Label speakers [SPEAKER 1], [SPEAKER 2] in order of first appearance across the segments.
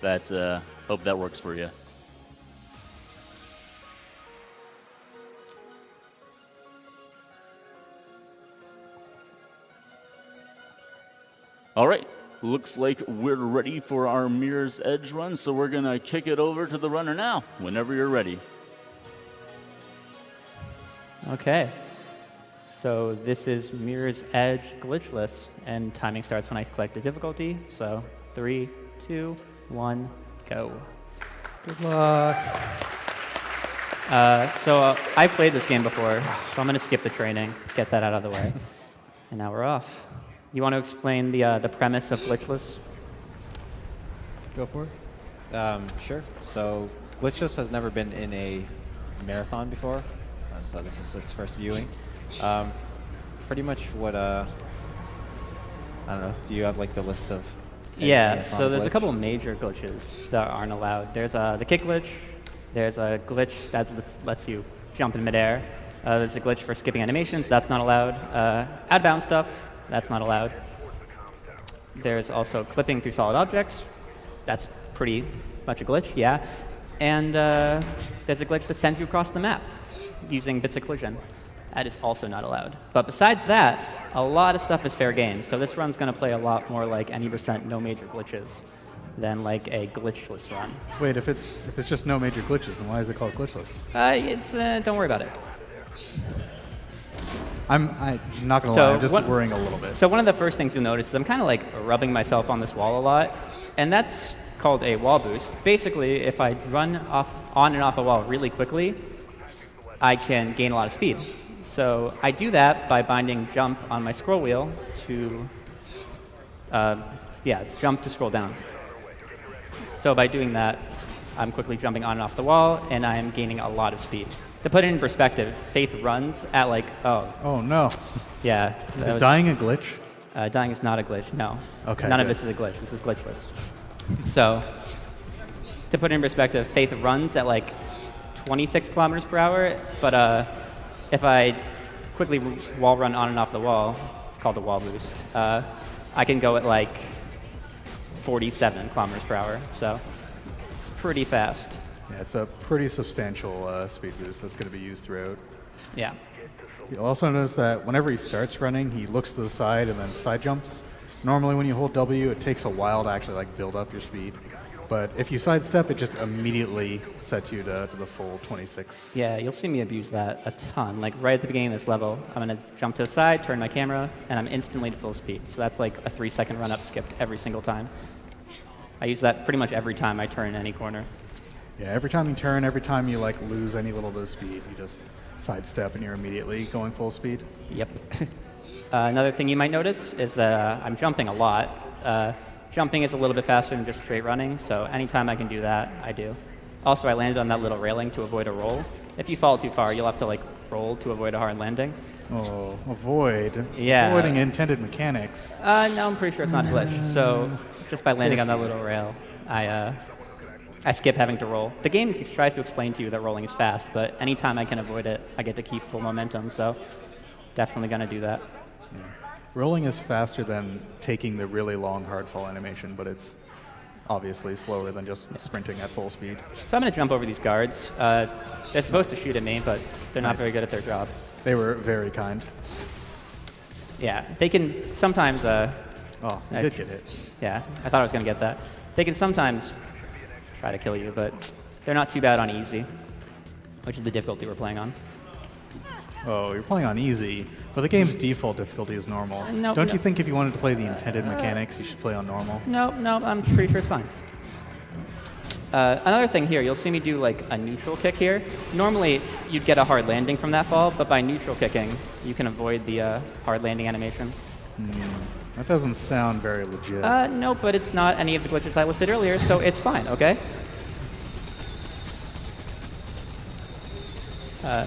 [SPEAKER 1] That's hope that works for you. All right, looks like we're ready for our Mirror's Edge run, so we're gonna kick it over to the runner now, whenever you're ready.
[SPEAKER 2] Okay, so this is Mirror's Edge glitchless, and timing starts when I select the difficulty. So 3, 2, 1, go.
[SPEAKER 3] Good luck.
[SPEAKER 2] I played this game before, so I'm going to skip the training, get that out of the way, and now we're off. You want to explain the premise of glitchless?
[SPEAKER 3] Go for it.
[SPEAKER 4] Sure. So glitchless has never been in a marathon before, so this is its first viewing. Pretty much what I don't know. Do you have like the list of?
[SPEAKER 2] Yeah. So there's a couple of major glitches that aren't allowed. There's the kick glitch. There's a glitch that lets you jump in midair. There's a glitch for skipping animations. That's not allowed. Outbound stuff. That's not allowed. There's also clipping through solid objects. That's pretty much a glitch, yeah. And there's a glitch that sends you across the map using bits of collision. That is also not allowed. But besides that, a lot of stuff is fair game. So this run's going to play a lot more like any % no major glitches than like a glitchless run.
[SPEAKER 3] Wait, if it's just no major glitches, then why is it called glitchless?
[SPEAKER 2] Don't worry about it.
[SPEAKER 3] I'm not gonna lie, I'm just worrying a little bit.
[SPEAKER 2] So one of the first things you'll notice is I'm kind of like rubbing myself on this wall a lot, and that's called a wall boost. Basically, if I run on and off a wall really quickly, I can gain a lot of speed. So I do that by binding jump on my scroll wheel to, jump to scroll down. So by doing that, I'm quickly jumping on and off the wall, and I'm gaining a lot of speed. To put it in perspective, Faith runs at like,
[SPEAKER 3] Oh no.
[SPEAKER 2] yeah.
[SPEAKER 3] Is dying a glitch?
[SPEAKER 2] Dying is not a glitch, no.
[SPEAKER 3] Okay,
[SPEAKER 2] None of
[SPEAKER 3] good.
[SPEAKER 2] this is a glitch. This is glitchless. So, to put it in perspective, Faith runs at like 26 kilometers per hour, but if I quickly wall run on and off the wall, it's called a wall boost, I can go at like 47 kilometers per hour, so it's pretty fast.
[SPEAKER 3] Yeah, it's a pretty substantial speed boost that's going to be used throughout.
[SPEAKER 2] Yeah.
[SPEAKER 3] You'll also notice that whenever he starts running, he looks to the side and then side jumps. Normally when you hold W, it takes a while to actually like build up your speed. But if you sidestep, it just immediately sets you to the full 26.
[SPEAKER 2] Yeah, you'll see me abuse that a ton. Like right at the beginning of this level, I'm going to jump to the side, turn my camera, and I'm instantly to full speed. So that's like a 3-second run up skipped every single time. I use that pretty much every time I turn any corner.
[SPEAKER 3] Yeah, every time you turn, every time you like lose any little bit of speed, you just sidestep and you're immediately going full speed.
[SPEAKER 2] Yep. Another thing you might notice is that I'm jumping a lot. Jumping is a little bit faster than just straight running, so anytime I can do that, I do. Also, I landed on that little railing to avoid a roll. If you fall too far, you'll have to like roll to avoid a hard landing.
[SPEAKER 3] Oh, avoid.
[SPEAKER 2] Yeah.
[SPEAKER 3] Avoiding intended mechanics.
[SPEAKER 2] No, I'm pretty sure it's not glitch. So just by landing on that little rail, I skip having to roll. The game tries to explain to you that rolling is fast, but anytime I can avoid it, I get to keep full momentum, so definitely going to do that.
[SPEAKER 3] Yeah. Rolling is faster than taking the really long hard fall animation, but it's obviously slower than just sprinting at full speed.
[SPEAKER 2] So I'm going to jump over these guards. They're supposed to shoot at me, but they're not very good at their job.
[SPEAKER 3] They were very kind.
[SPEAKER 2] Yeah, they can sometimes...
[SPEAKER 3] Oh, you did get hit.
[SPEAKER 2] Yeah, I thought I was going to get that. They can sometimes try to kill you, but they're not too bad on easy, which is the difficulty we're playing on.
[SPEAKER 3] Oh, you're playing on easy, but the game's default difficulty is normal. Don't you think if you wanted to play the intended mechanics, you should play on normal?
[SPEAKER 2] No, I'm pretty sure it's fine. Another thing here, you'll see me do like a neutral kick here. Normally, you'd get a hard landing from that fall, but by neutral kicking, you can avoid the hard landing animation.
[SPEAKER 3] That doesn't sound very legit.
[SPEAKER 2] No, but it's not any of the glitches I listed earlier, so it's fine, okay?
[SPEAKER 3] I'm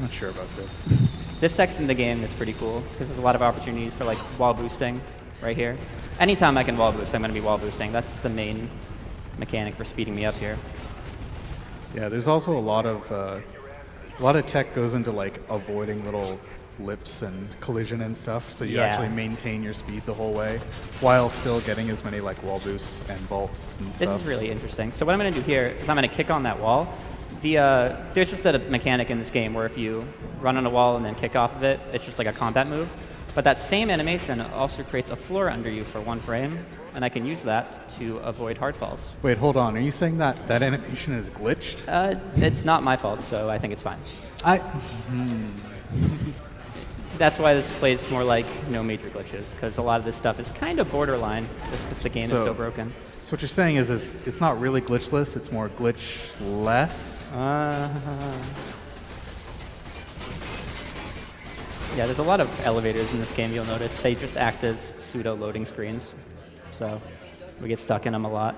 [SPEAKER 3] not sure about this.
[SPEAKER 2] This section of the game is pretty cool, because there's a lot of opportunities for like wall boosting right here. Anytime I can wall boost, I'm going to be wall boosting. That's the main mechanic for speeding me up here.
[SPEAKER 3] Yeah, there's also a lot of tech goes into like avoiding little lips and collision and stuff, so you
[SPEAKER 2] Yeah.
[SPEAKER 3] actually maintain your speed the whole way while still getting as many like wall boosts and vaults and
[SPEAKER 2] This
[SPEAKER 3] stuff.
[SPEAKER 2] is really interesting. So what I'm going to do here is I'm going to kick on that wall. There's just a mechanic in this game where if you run on a wall and then kick off of it, it's just like a combat move. But that same animation also creates a floor under you for 1 frame, and I can use that to avoid hard falls.
[SPEAKER 3] Wait, hold on. Are you saying that that animation is glitched?
[SPEAKER 2] It's not my fault, so I think it's fine.
[SPEAKER 3] I
[SPEAKER 2] That's why this plays more like no major glitches, because a lot of this stuff is kind of borderline, just because the game is so broken.
[SPEAKER 3] So what you're saying is it's not really glitchless, it's more glitchless?
[SPEAKER 2] Yeah, there's a lot of elevators in this game, you'll notice. They just act as pseudo-loading screens, so we get stuck in them a lot.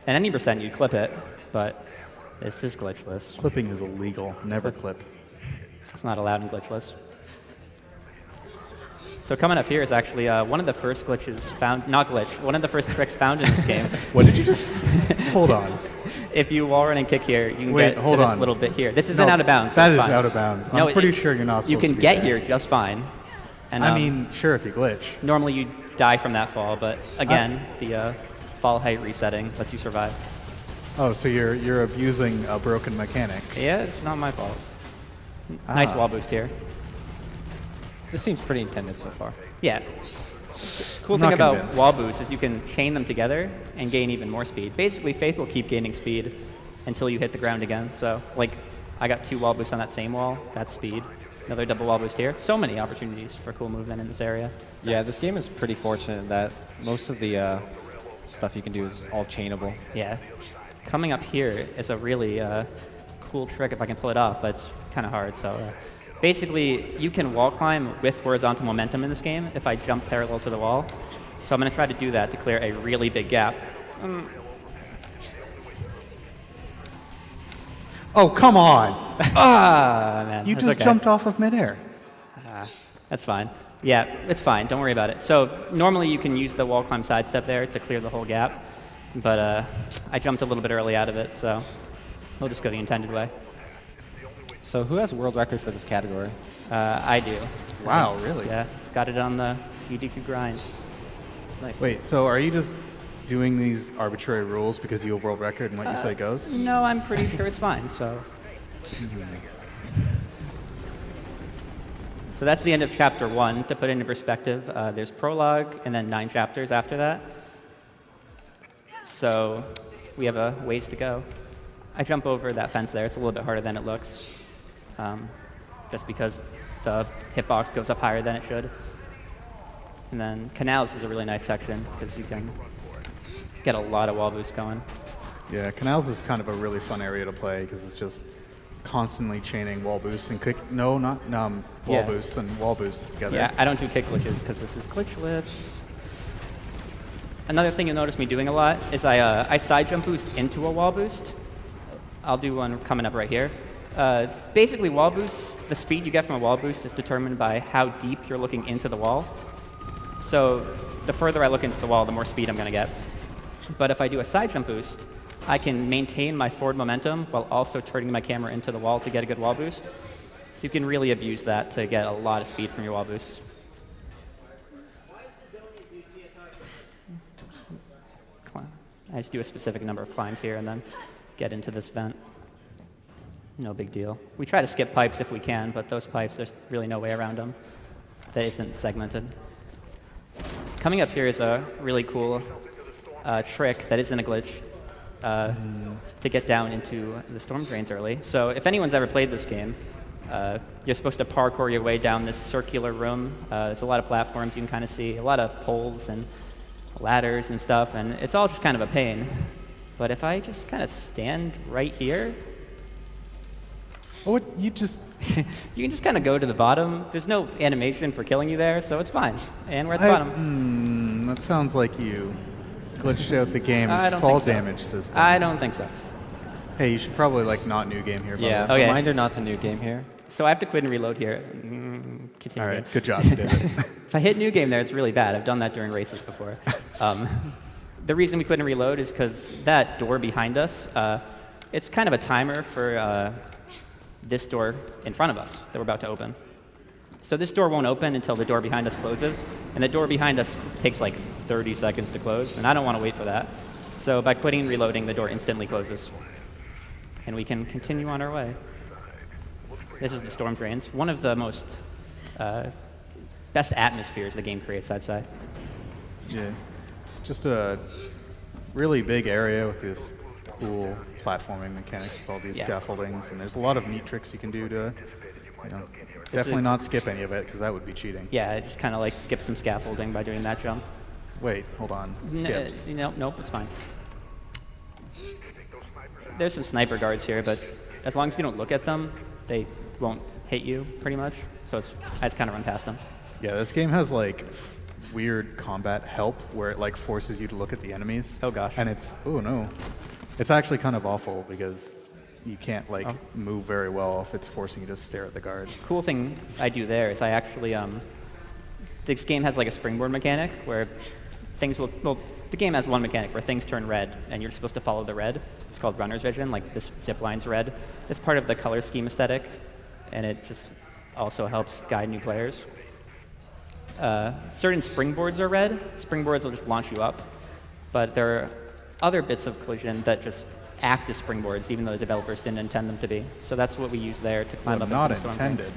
[SPEAKER 2] And any percent, you clip it, but it's just glitchless.
[SPEAKER 3] Clipping is illegal. Never clip.
[SPEAKER 2] It's not allowed in glitchless. So coming up here is actually one of the first glitches found, not glitch, one of the first tricks found in this game.
[SPEAKER 3] What did you just? Hold on.
[SPEAKER 2] If you wall run and kick here, you can
[SPEAKER 3] Wait,
[SPEAKER 2] get
[SPEAKER 3] hold
[SPEAKER 2] to this
[SPEAKER 3] on.
[SPEAKER 2] little bit here. This isn't
[SPEAKER 3] No,
[SPEAKER 2] out of bounds.
[SPEAKER 3] That
[SPEAKER 2] so
[SPEAKER 3] is
[SPEAKER 2] it's fine.
[SPEAKER 3] out of bounds.
[SPEAKER 2] No,
[SPEAKER 3] I'm pretty sure you're not supposed to
[SPEAKER 2] You can
[SPEAKER 3] be
[SPEAKER 2] get
[SPEAKER 3] there.
[SPEAKER 2] here just fine. And,
[SPEAKER 3] I mean, sure if you glitch.
[SPEAKER 2] normally you die from that fall, but again, the fall height resetting lets you survive.
[SPEAKER 3] Oh, so you're abusing a broken mechanic.
[SPEAKER 2] Yeah, it's not my fault. Nice
[SPEAKER 3] Ah.
[SPEAKER 2] wall boost here.
[SPEAKER 4] This seems pretty intended so far.
[SPEAKER 2] Yeah. Cool
[SPEAKER 3] I'm
[SPEAKER 2] thing
[SPEAKER 3] not
[SPEAKER 2] about
[SPEAKER 3] convinced.
[SPEAKER 2] wall boosts is you can chain them together and gain even more speed. Basically, Faith will keep gaining speed until you hit the ground again. So, like, I got 2 wall boosts on that same wall. That's speed. Another double wall boost here. So many opportunities for cool movement in this area.
[SPEAKER 4] Yeah, this game is pretty fortunate that most of the stuff you can do is all chainable.
[SPEAKER 2] Yeah. Coming up here is a really cool trick if I can pull it off, but it's kind of hard. So basically, you can wall climb with horizontal momentum in this game if I jump parallel to the wall. So I'm going to try to do that to clear a really big gap.
[SPEAKER 3] Oh, come on!
[SPEAKER 2] Man.
[SPEAKER 3] You
[SPEAKER 2] that's
[SPEAKER 3] just
[SPEAKER 2] okay.
[SPEAKER 3] jumped off of midair.
[SPEAKER 2] That's fine. Yeah, it's fine. Don't worry about it. So normally you can use the wall climb sidestep there to clear the whole gap, but I jumped a little bit early out of it, so we'll just go the intended way.
[SPEAKER 4] So who has world record for this category?
[SPEAKER 2] I do.
[SPEAKER 3] Wow, really?
[SPEAKER 2] Yeah, got it on the EDQ grind.
[SPEAKER 4] Nice.
[SPEAKER 3] Wait, so are you just doing these arbitrary rules because you have world record and what you say goes?
[SPEAKER 2] No, I'm pretty sure it's fine, so. So that's the end of chapter 1. To put it into perspective, there's prologue and then 9 chapters after that. So we have a ways to go. I jump over that fence there. It's a little bit harder than it looks, just because the hitbox goes up higher than it should. And then canals is a really nice section because you can get a lot of wall boosts going.
[SPEAKER 3] Yeah, canals is kind of a really fun area to play because it's just constantly chaining wall boosts and kick. No, not wall
[SPEAKER 2] Yeah.
[SPEAKER 3] boosts and wall boosts together.
[SPEAKER 2] Yeah, I don't do kick glitches because this is glitchless. Another thing you'll notice me doing a lot is I side jump boost into a wall boost. I'll do one coming up right here. Basically, wall boosts, the speed you get from a wall boost is determined by how deep you're looking into the wall. So the further I look into the wall, the more speed I'm going to get. But if I do a side jump boost, I can maintain my forward momentum while also turning my camera into the wall to get a good wall boost. So you can really abuse that to get a lot of speed from your wall boosts. I just do a specific number of climbs here and then get into this vent. No big deal. We try to skip pipes if we can, but those pipes, there's really no way around them. That isn't segmented. Coming up here is a really cool trick that isn't a glitch to get down into the storm drains early. So if anyone's ever played this game, you're supposed to parkour your way down this circular room. There's a lot of platforms you can kind of see, a lot of poles and ladders and stuff, and it's all just kind of a pain. But if I just kind of stand right here,
[SPEAKER 3] Oh, what, you just...
[SPEAKER 2] you can just kind of go to the bottom. There's no animation for killing you there, so it's fine. And we're at the bottom.
[SPEAKER 3] That sounds like you glitched out the game's
[SPEAKER 2] I don't
[SPEAKER 3] fall
[SPEAKER 2] think so.
[SPEAKER 3] damage system.
[SPEAKER 2] I don't think so.
[SPEAKER 3] Hey, you should probably like not new game here.
[SPEAKER 4] Yeah,
[SPEAKER 2] Okay.
[SPEAKER 4] reminder not to new game here.
[SPEAKER 2] So I have to quit and reload here. Continue.
[SPEAKER 3] All right, good job. You did it.
[SPEAKER 2] If I hit new game there, it's really bad. I've done that during races before. The reason we couldn't reload is because that door behind us, it's kind of a timer for this door in front of us that we're about to open. So this door won't open until the door behind us closes, and the door behind us takes like 30 seconds to close, and I don't want to wait for that. So by quitting and reloading, the door instantly closes, and we can continue on our way. This is the storm drains. One of the most best atmospheres the game creates, I'd say.
[SPEAKER 3] Yeah, it's just a really big area with this cool platforming mechanics with all these scaffoldings, and there's a lot of neat tricks you can do to, definitely not skip any of it, because that would be cheating.
[SPEAKER 2] Yeah, just kind of like skip some scaffolding by doing that jump.
[SPEAKER 3] Wait, hold on. Skips.
[SPEAKER 2] Nope, it's fine. There's some sniper guards here, but as long as you don't look at them, they won't hit you, pretty much. So I just kind of run past them.
[SPEAKER 3] Yeah, this game has like weird combat help where it like forces you to look at the enemies.
[SPEAKER 2] Oh gosh.
[SPEAKER 3] And it's actually kind of awful because you can't like move very well if it's forcing you to stare at the guard.
[SPEAKER 2] Cool thing I do there is I actually this game has like a springboard mechanic where things will the game has one mechanic where things turn red and you're supposed to follow the red. It's called runner's vision, like this zip line's red. It's part of the color scheme aesthetic, and it just also helps guide new players. Certain springboards are red. Springboards will just launch you up, but there are other bits of collision that just act as springboards, even though the developers didn't intend them to be. So that's what we use there to climb up
[SPEAKER 3] Not
[SPEAKER 2] into the storm
[SPEAKER 3] intended.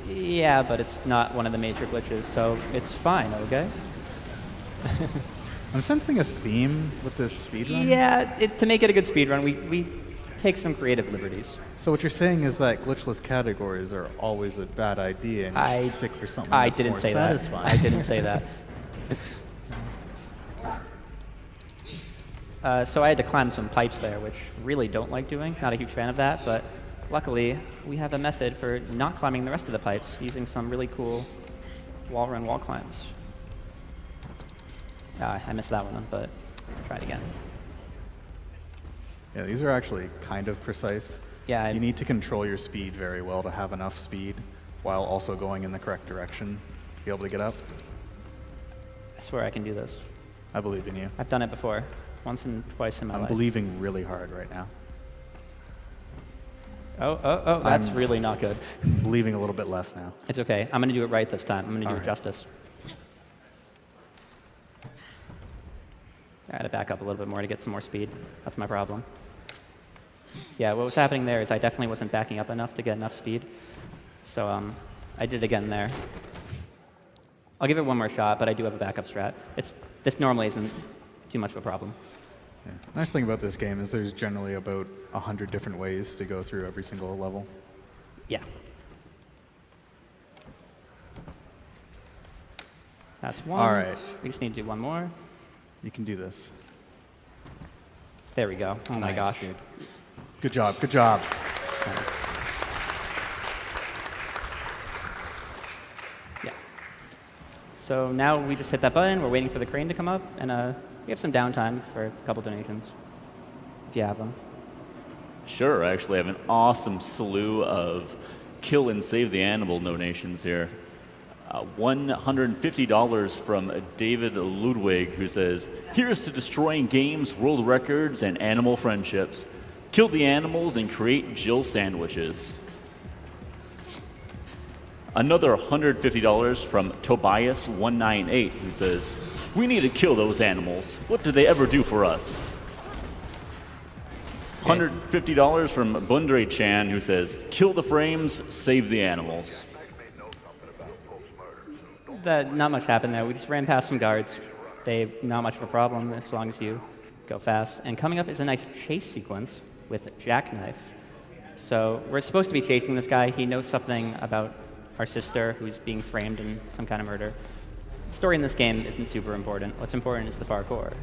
[SPEAKER 2] drains. Yeah, but it's not one of the major glitches, so it's fine, okay?
[SPEAKER 3] I'm sensing a theme with this speedrun.
[SPEAKER 2] Yeah, to make it a good speedrun, we take some creative liberties.
[SPEAKER 3] So what you're saying is that glitchless categories are always a bad idea, and you should stick for something that's more satisfying.
[SPEAKER 2] I didn't say that. So I had to climb some pipes there, which really don't like doing. Not a huge fan of that, but luckily we have a method for not climbing the rest of the pipes using some really cool wall run wall climbs. I missed that one, but I'll try it again.
[SPEAKER 3] Yeah, these are actually kind of precise.
[SPEAKER 2] Yeah,
[SPEAKER 3] you need to control your speed very well to have enough speed while also going in the correct direction to be able to get up.
[SPEAKER 2] I swear I can do this.
[SPEAKER 3] I believe in you.
[SPEAKER 2] I've done it before, once and twice in my life.
[SPEAKER 3] I'm believing really hard right now.
[SPEAKER 2] Oh, that's really not good.
[SPEAKER 3] Believing a little bit less now.
[SPEAKER 2] It's okay. I'm going to do it right this time. I'm going to do it justice. I had to back up a little bit more to get some more speed. That's my problem. Yeah, what was happening there is I definitely wasn't backing up enough to get enough speed. So I did it again there. I'll give it one more shot, but I do have a backup strat. This normally isn't too much of a problem.
[SPEAKER 3] Yeah. Nice thing about this game is there's generally about 100 different ways to go through every single level.
[SPEAKER 2] Yeah. That's one.
[SPEAKER 3] All right.
[SPEAKER 2] We just need to do one more.
[SPEAKER 3] You can do this.
[SPEAKER 2] There we go. Oh my gosh.
[SPEAKER 3] Dude. Good job. Good job.
[SPEAKER 2] Yeah. So now we just hit that button. We're waiting for the crane to come up, and we have some downtime for a couple donations, if you have them.
[SPEAKER 1] Sure, I actually have an awesome slew of kill and save the animal donations here. $150 from David Ludwig, who says, "Here's to destroying games, world records, and animal friendships. Kill the animals and create Jill sandwiches." Another $150 from Tobias198, who says, "We need to kill those animals. What do they ever do for us?" $150 from Bundre Chan, who says, "Kill the frames, save the animals."
[SPEAKER 2] Not much happened there. We just ran past some guards. Not much of a problem as long as you go fast. And coming up is a nice chase sequence with Jackknife. So we're supposed to be chasing this guy. He knows something about our sister who's being framed in some kind of murder. The story in this game isn't super important. What's important is the parkour.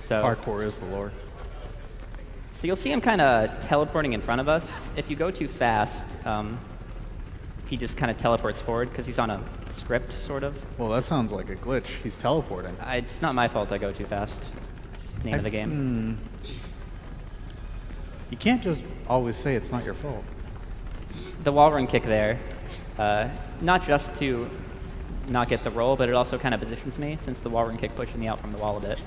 [SPEAKER 2] So
[SPEAKER 3] Parkour is the lore.
[SPEAKER 2] So you'll see him kind of teleporting in front of us. If you go too fast, he just kind of teleports forward because he's on a script, sort of.
[SPEAKER 3] Well, that sounds like a glitch. He's teleporting.
[SPEAKER 2] It's not my fault I go too fast. Name of the game.
[SPEAKER 3] You can't just always say it's not your fault.
[SPEAKER 2] The wall run kick there, not just to not get the roll, but it also kind of positions me, since the wall run kick pushes me out from the wall a bit.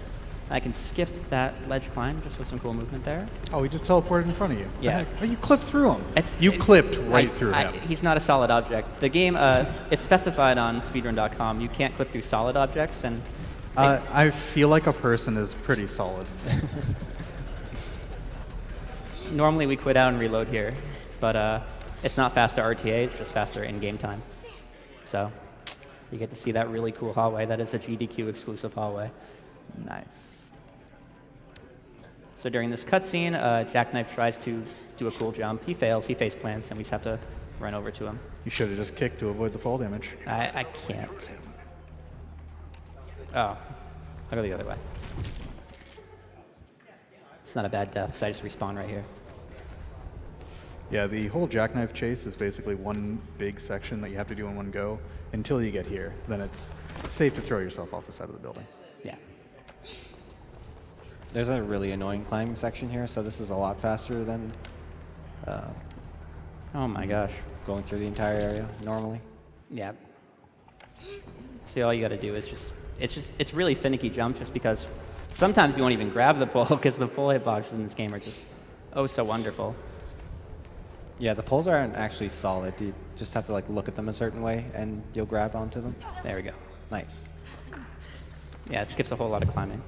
[SPEAKER 2] I can skip that ledge climb just with some cool movement there.
[SPEAKER 3] Oh, he just teleported in front of you.
[SPEAKER 2] Yeah.
[SPEAKER 3] Oh, you clipped through him. You clipped right through him.
[SPEAKER 2] He's not a solid object. The game, it's specified on speedrun.com. You can't clip through solid objects, and
[SPEAKER 3] I feel like a person is pretty solid.
[SPEAKER 2] normally we quit out and reload here, but it's not faster RTA, it's just faster in-game time. So you get to see that really cool hallway. That is a GDQ exclusive hallway.
[SPEAKER 3] Nice.
[SPEAKER 2] So during this cutscene, Jackknife tries to do a cool jump. He fails, he face plants, and we just have to run over to him.
[SPEAKER 3] You should have just kicked to avoid the fall damage.
[SPEAKER 2] I can't. Oh, I'll go the other way. It's not a bad death, so I just respawn right here.
[SPEAKER 3] Yeah, the whole jackknife chase is basically one big section that you have to do in one go until you get here. Then it's safe to throw yourself off the side of the building.
[SPEAKER 2] Yeah.
[SPEAKER 4] There's a really annoying climbing section here, so this is a lot faster than
[SPEAKER 2] Oh my gosh.
[SPEAKER 4] going through the entire area normally.
[SPEAKER 2] Yeah. See, all you got to do is it's really finicky jump just because sometimes you won't even grab the pole because the pole hitboxes in this game are just oh so wonderful.
[SPEAKER 4] Yeah, the poles aren't actually solid. You just have to like look at them a certain way, and you'll grab onto them.
[SPEAKER 2] There we go.
[SPEAKER 4] Nice.
[SPEAKER 2] Yeah, it skips a whole lot of climbing.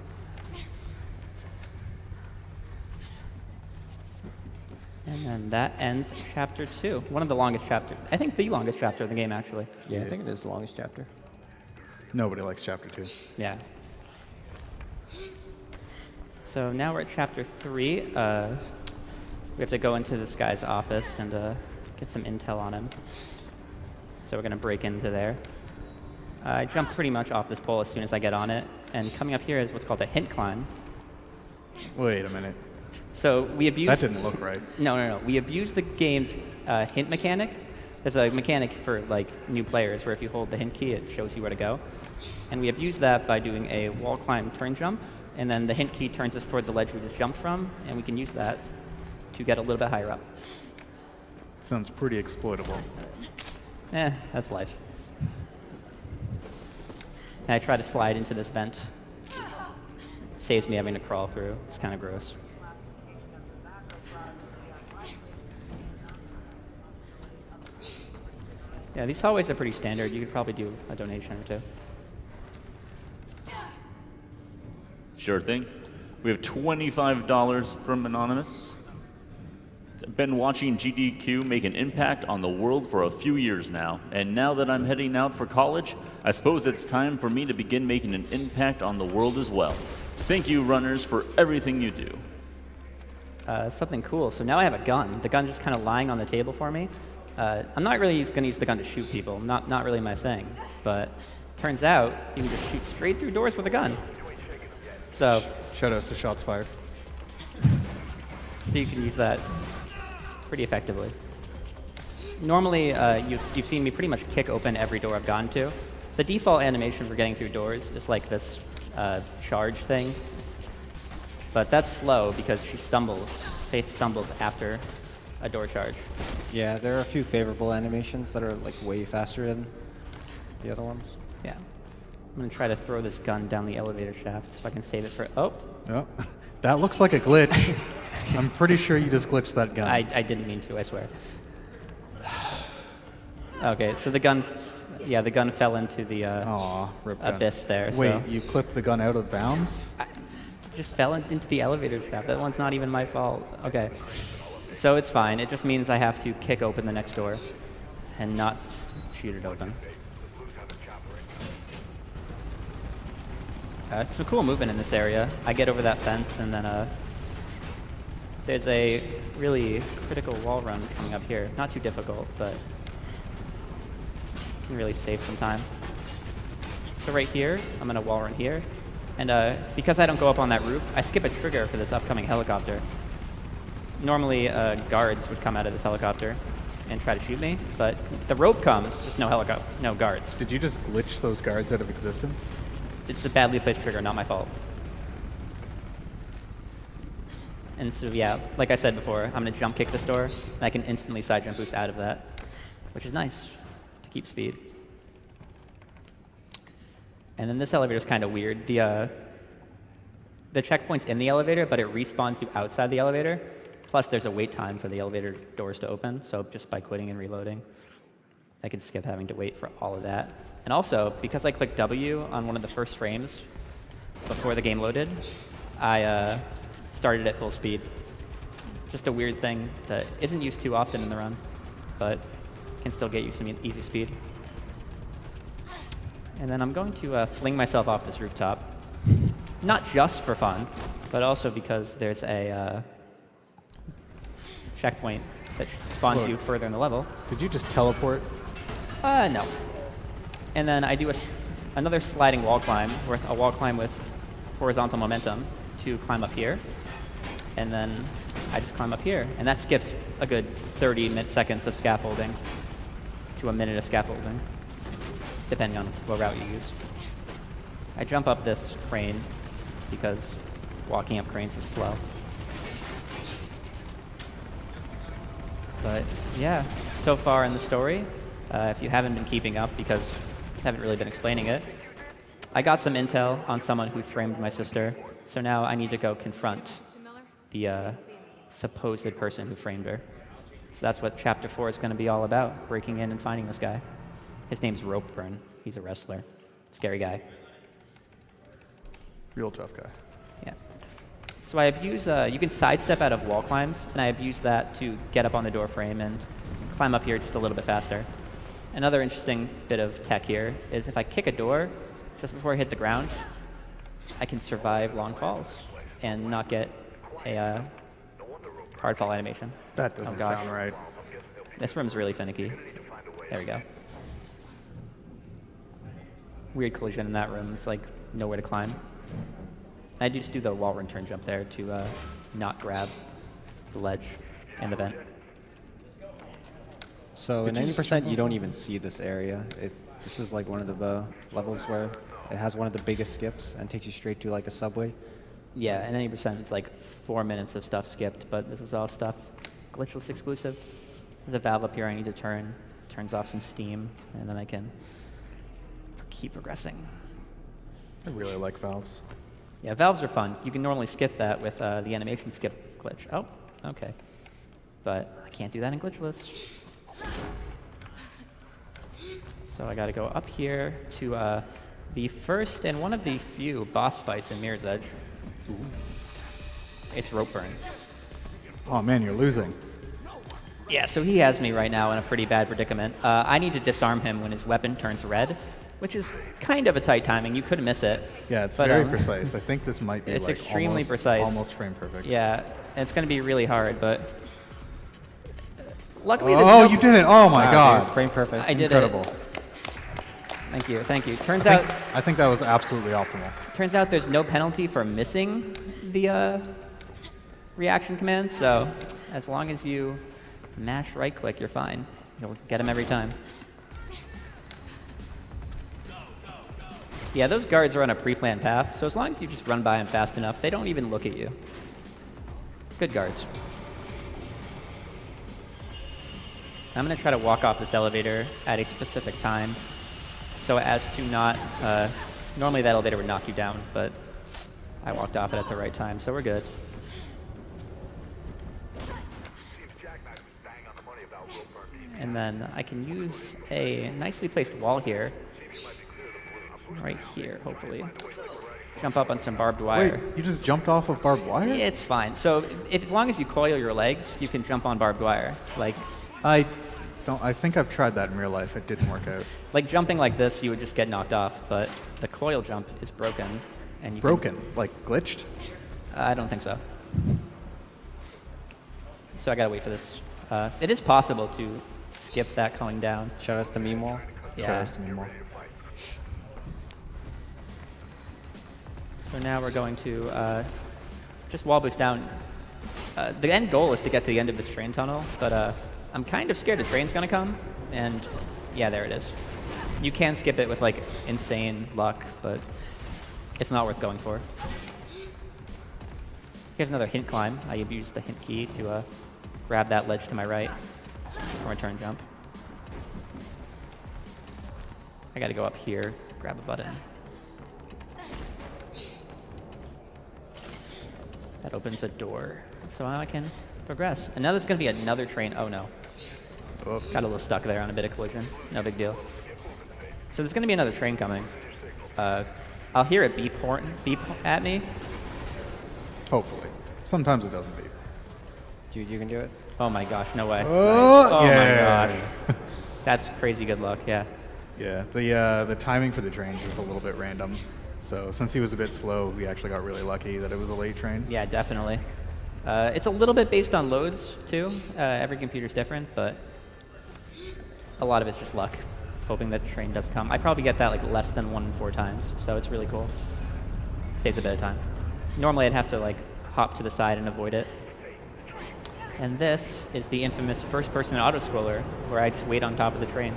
[SPEAKER 2] And then that ends chapter 2. One of the longest chapters. I think the longest chapter of the game, actually.
[SPEAKER 4] Yeah, I think it is the longest chapter.
[SPEAKER 3] Nobody likes chapter 2.
[SPEAKER 2] Yeah. So now we're at chapter 3. We have to go into this guy's office and get some intel on him. So we're going to break into there. I jump pretty much off this pole as soon as I get on it. And coming up here is what's called a hint climb.
[SPEAKER 3] Wait a minute.
[SPEAKER 2] So we abused...
[SPEAKER 3] That didn't look right.
[SPEAKER 2] No. We abused the game's hint mechanic. There's a mechanic for like new players where if you hold the hint key, it shows you where to go. And we abused that by doing a wall climb turn jump. And then the hint key turns us toward the ledge we just jumped from. And we can use that to get a little bit higher up.
[SPEAKER 3] Sounds pretty exploitable.
[SPEAKER 2] That's life. And I try to slide into this vent. Saves me having to crawl through. It's kind of gross. Yeah, these hallways are pretty standard. You could probably do a donation or two.
[SPEAKER 1] Sure thing. We have $25 from Anonymous. Been watching GDQ make an impact on the world for a few years now, and now that I'm heading out for college, I suppose it's time for me to begin making an impact on the world as well. Thank you, runners, for everything you do.
[SPEAKER 2] Something cool. So now I have a gun. The gun's just kind of lying on the table for me. I'm not really going to use the gun to shoot people. Not really my thing. But turns out you can just shoot straight through doors with a gun. So
[SPEAKER 3] Shoutouts to shots fired.
[SPEAKER 2] you can use that pretty effectively. Normally, you've seen me pretty much kick open every door I've gone to. The default animation for getting through doors is like this charge thing. But that's slow because Faith stumbles after a door charge.
[SPEAKER 4] Yeah, there are a few favorable animations that are like way faster than the other ones.
[SPEAKER 2] Yeah. I'm going to try to throw this gun down the elevator shaft so I can save it for... Oh,
[SPEAKER 3] That looks like a glitch. I'm pretty sure you just glitched that gun.
[SPEAKER 2] I didn't mean to, I swear. Okay, so the gun fell into the
[SPEAKER 3] rip gun.
[SPEAKER 2] abyss there.
[SPEAKER 3] Wait,
[SPEAKER 2] so
[SPEAKER 3] you clipped the gun out of bounds?
[SPEAKER 2] it just fell into the elevator shaft. That one's not even my fault. Okay, so it's fine. It just means I have to kick open the next door and not shoot it open. Some cool movement in this area. I get over that fence, and then there's a really critical wall run coming up here. Not too difficult, but can really save some time. So right here, I'm going to wall run here. And because I don't go up on that roof, I skip a trigger for this upcoming helicopter. Normally, guards would come out of this helicopter and try to shoot me, but the rope comes, just no guards.
[SPEAKER 3] Did you just glitch those guards out of existence?
[SPEAKER 2] It's a badly placed trigger, not my fault. And so, yeah, like I said before, I'm going to jump kick this door, and I can instantly side jump boost out of that, which is nice to keep speed. And then this elevator is kind of weird. the checkpoint's in the elevator, but it respawns you outside the elevator. Plus, there's a wait time for the elevator doors to open, so just by quitting and reloading, I could skip having to wait for all of that. And also, because I clicked W on one of the first frames before the game loaded, I started at full speed. Just a weird thing that isn't used too often in the run, but can still get you some easy speed. And then I'm going to fling myself off this rooftop. Not just for fun, but also because there's a checkpoint that spawns you further in the level.
[SPEAKER 3] Did you just teleport?
[SPEAKER 2] No. And then I do another sliding wall climb, a wall climb with horizontal momentum to climb up here. And then I just climb up here. And that skips a good 30 seconds of scaffolding to a minute of scaffolding, depending on what route you use. I jump up this crane because walking up cranes is slow. But yeah, so far in the story, if you haven't been keeping up because I haven't really been explaining it, I got some intel on someone who framed my sister, so now I need to go confront the supposed person who framed her. So that's what Chapter 4 is going to be all about, breaking in and finding this guy. His name's Ropeburn. He's a wrestler. Scary guy.
[SPEAKER 3] Real tough guy.
[SPEAKER 2] Yeah. So I abuse, you can sidestep out of wall climbs, and I abuse that to get up on the door frame and climb up here just a little bit faster. Another interesting bit of tech here is if I kick a door just before I hit the ground, I can survive long falls and not get a hard fall animation.
[SPEAKER 3] That doesn't sound right.
[SPEAKER 2] This room's really finicky. There we go. Weird collision in that room. It's like nowhere to climb. I just do the wall run turn jump there to not grab the ledge and the vent.
[SPEAKER 4] So in 90%, you don't even see this area. This is like one of the levels where it has one of the biggest skips and takes you straight to like a subway.
[SPEAKER 2] Yeah, and 90% it's like 4 minutes of stuff skipped, but this is all stuff glitchless exclusive. There's a valve up here I need to turn. Turns off some steam, and then I can keep progressing.
[SPEAKER 3] I really like valves.
[SPEAKER 2] Yeah, valves are fun. You can normally skip that with the animation skip glitch. Oh, okay. But I can't do that in glitchless. So I gotta go up here to the first and one of the few boss fights in Mirror's Edge. Ooh. It's Ropeburn.
[SPEAKER 3] Oh man, you're losing.
[SPEAKER 2] Yeah, so he has me right now in a pretty bad predicament. I need to disarm him when his weapon turns red, which is kind of a tight timing. You could miss it.
[SPEAKER 3] Yeah, it's very precise. I think this might be
[SPEAKER 2] it's
[SPEAKER 3] like
[SPEAKER 2] extremely precise.
[SPEAKER 3] Almost frame perfect.
[SPEAKER 2] Yeah, and it's going to be really hard, but luckily
[SPEAKER 3] you did it! Oh my god!
[SPEAKER 4] Dude, frame perfect.
[SPEAKER 2] I did
[SPEAKER 3] Incredible.
[SPEAKER 2] it. Thank you, thank you.
[SPEAKER 3] I think that was absolutely optimal.
[SPEAKER 2] Turns out there's no penalty for missing the reaction command, so as long as you mash right-click, you're fine. You'll get him every time. Yeah, those guards are on a pre-planned path, so as long as you just run by them fast enough, they don't even look at you. Good guards. I'm going to try to walk off this elevator at a specific time so as to not... normally that elevator would knock you down, but I walked off it at the right time, so we're good. And then I can use a nicely placed wall here. Right here, hopefully. Jump up on some barbed wire.
[SPEAKER 3] Wait, you just jumped off of barbed wire?
[SPEAKER 2] It's fine. So as long as you coil your legs, you can jump on barbed wire. Like
[SPEAKER 3] I think I've tried that in real life. It didn't work out.
[SPEAKER 2] like jumping like this, you would just get knocked off. But the coil jump is broken, and you
[SPEAKER 3] like glitched?
[SPEAKER 2] I don't think so. So I gotta wait for this. It is possible to skip that going down.
[SPEAKER 4] Show us the meme wall.
[SPEAKER 2] Yeah.
[SPEAKER 3] Show us the meme wall.
[SPEAKER 2] So now we're going to just wall boost down. The end goal is to get to the end of this train tunnel, but I'm kind of scared the train's going to come, and yeah, there it is. You can skip it with like insane luck, but it's not worth going for. Here's another hint climb. I used the hint key to grab that ledge to my right for a turn jump. I got to go up here, grab a button. That opens a door, so I can progress. And now there's going to be another train. Oh, no.
[SPEAKER 3] Oh.
[SPEAKER 2] Got a little stuck there on a bit of collision. No big deal. So there's going to be another train coming. I'll hear it beep at me.
[SPEAKER 3] Hopefully. Sometimes it doesn't beep.
[SPEAKER 4] Dude, you can do it.
[SPEAKER 2] Oh my gosh, no way.
[SPEAKER 3] Oh,
[SPEAKER 2] Oh
[SPEAKER 3] yeah.
[SPEAKER 2] my gosh. That's crazy good luck, yeah.
[SPEAKER 3] Yeah, the timing for the trains is a little bit random. So since he was a bit slow, we actually got really lucky that it was a late train.
[SPEAKER 2] Yeah, definitely. It's a little bit based on loads, too. Every computer's different, but a lot of it's just luck, hoping that the train does come. I probably get that like less than 1 in 4 times, so it's really cool. Saves a bit of time. Normally I'd have to like hop to the side and avoid it. And this is the infamous first-person auto-scroller, where I just wait on top of the train.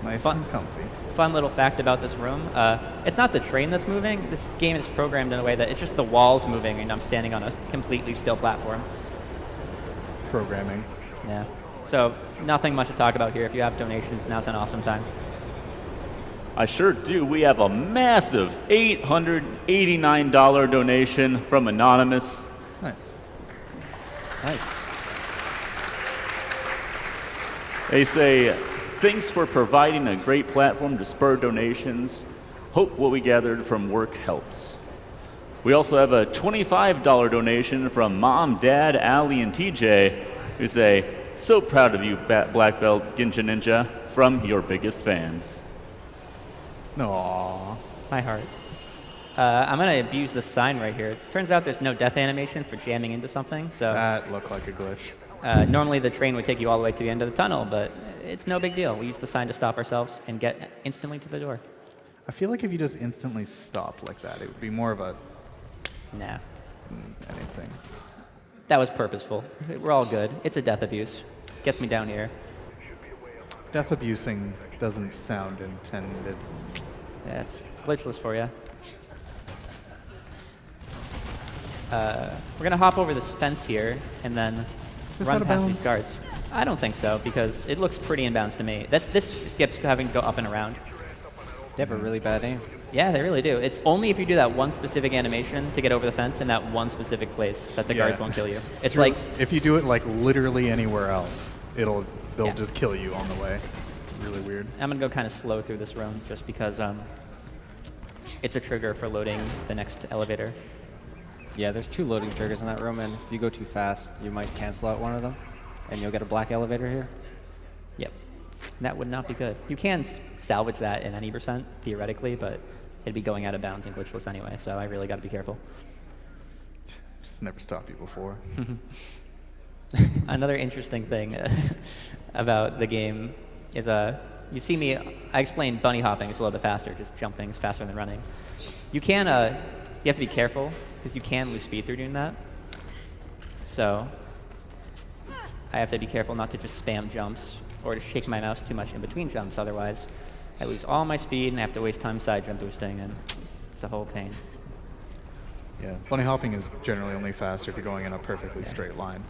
[SPEAKER 3] Nice
[SPEAKER 2] Fun.
[SPEAKER 3] and comfy.
[SPEAKER 2] Fun little fact about this room, it's not the train that's moving. This game is programmed in a way that it's just the walls moving and I'm standing on a completely still platform.
[SPEAKER 3] Programming.
[SPEAKER 2] Yeah. So nothing much to talk about here. If you have donations, now's an awesome time.
[SPEAKER 1] I sure do. We have a massive $889 donation from Anonymous.
[SPEAKER 3] Nice.
[SPEAKER 4] Nice.
[SPEAKER 1] They say, thanks for providing a great platform to spur donations. Hope what we gathered from work helps. We also have a $25 donation from Mom, Dad, Allie, and TJ, who say, so proud of you, Blackbeltginganinja, from your biggest fans.
[SPEAKER 3] Aww.
[SPEAKER 2] My heart. I'm going to abuse this sign right here. Turns out there's no death animation for jamming into something, so
[SPEAKER 3] That looked like a glitch.
[SPEAKER 2] normally the train would take you all the way to the end of the tunnel, but it's no big deal. We use the sign to stop ourselves and get instantly to the door.
[SPEAKER 3] I feel like if you just instantly stopped like that, it would be more of a
[SPEAKER 2] Nah.
[SPEAKER 3] anything.
[SPEAKER 2] That was purposeful. We're all good. It's a death abuse. Gets me down here.
[SPEAKER 3] Death abusing doesn't sound intended.
[SPEAKER 2] Yeah, it's glitchless for you. We're going to hop over this fence here and then
[SPEAKER 3] Is this
[SPEAKER 2] run
[SPEAKER 3] out of
[SPEAKER 2] past
[SPEAKER 3] bounds?
[SPEAKER 2] these guards. I don't think so, because it looks pretty in bounds to me. This skips having to go up and around.
[SPEAKER 4] They have a really bad aim.
[SPEAKER 2] Yeah, they really do. It's only if you do that one specific animation to get over the fence in that one specific place that the
[SPEAKER 3] Yeah.
[SPEAKER 2] guards won't kill you. It's
[SPEAKER 3] True.
[SPEAKER 2] like,
[SPEAKER 3] if you do it like literally anywhere else, they'll
[SPEAKER 2] Yeah.
[SPEAKER 3] just kill you on the way. It's really weird.
[SPEAKER 2] I'm going to go kind of slow through this room just because it's a trigger for loading the next elevator.
[SPEAKER 4] Yeah, there's 2 loading triggers in that room, and if you go too fast, you might cancel out one of them, and you'll get a black elevator here.
[SPEAKER 2] Yep. That would not be good. You can salvage that in any percent, theoretically, but it'd be going out of bounds and glitchless anyway, so I really got to be careful.
[SPEAKER 3] Just never stopped you before.
[SPEAKER 2] Another interesting thing about the game is you see me, I explained bunny hopping is a little bit faster, just jumping is faster than running. You can, you have to be careful, because you can lose speed through doing that. So I have to be careful not to just spam jumps or to shake my mouse too much in between jumps, otherwise I lose all my speed and I have to waste time side jump boosting, and it's a whole pain.
[SPEAKER 3] Yeah, bunny hopping is generally only faster if you're going in a perfectly straight line.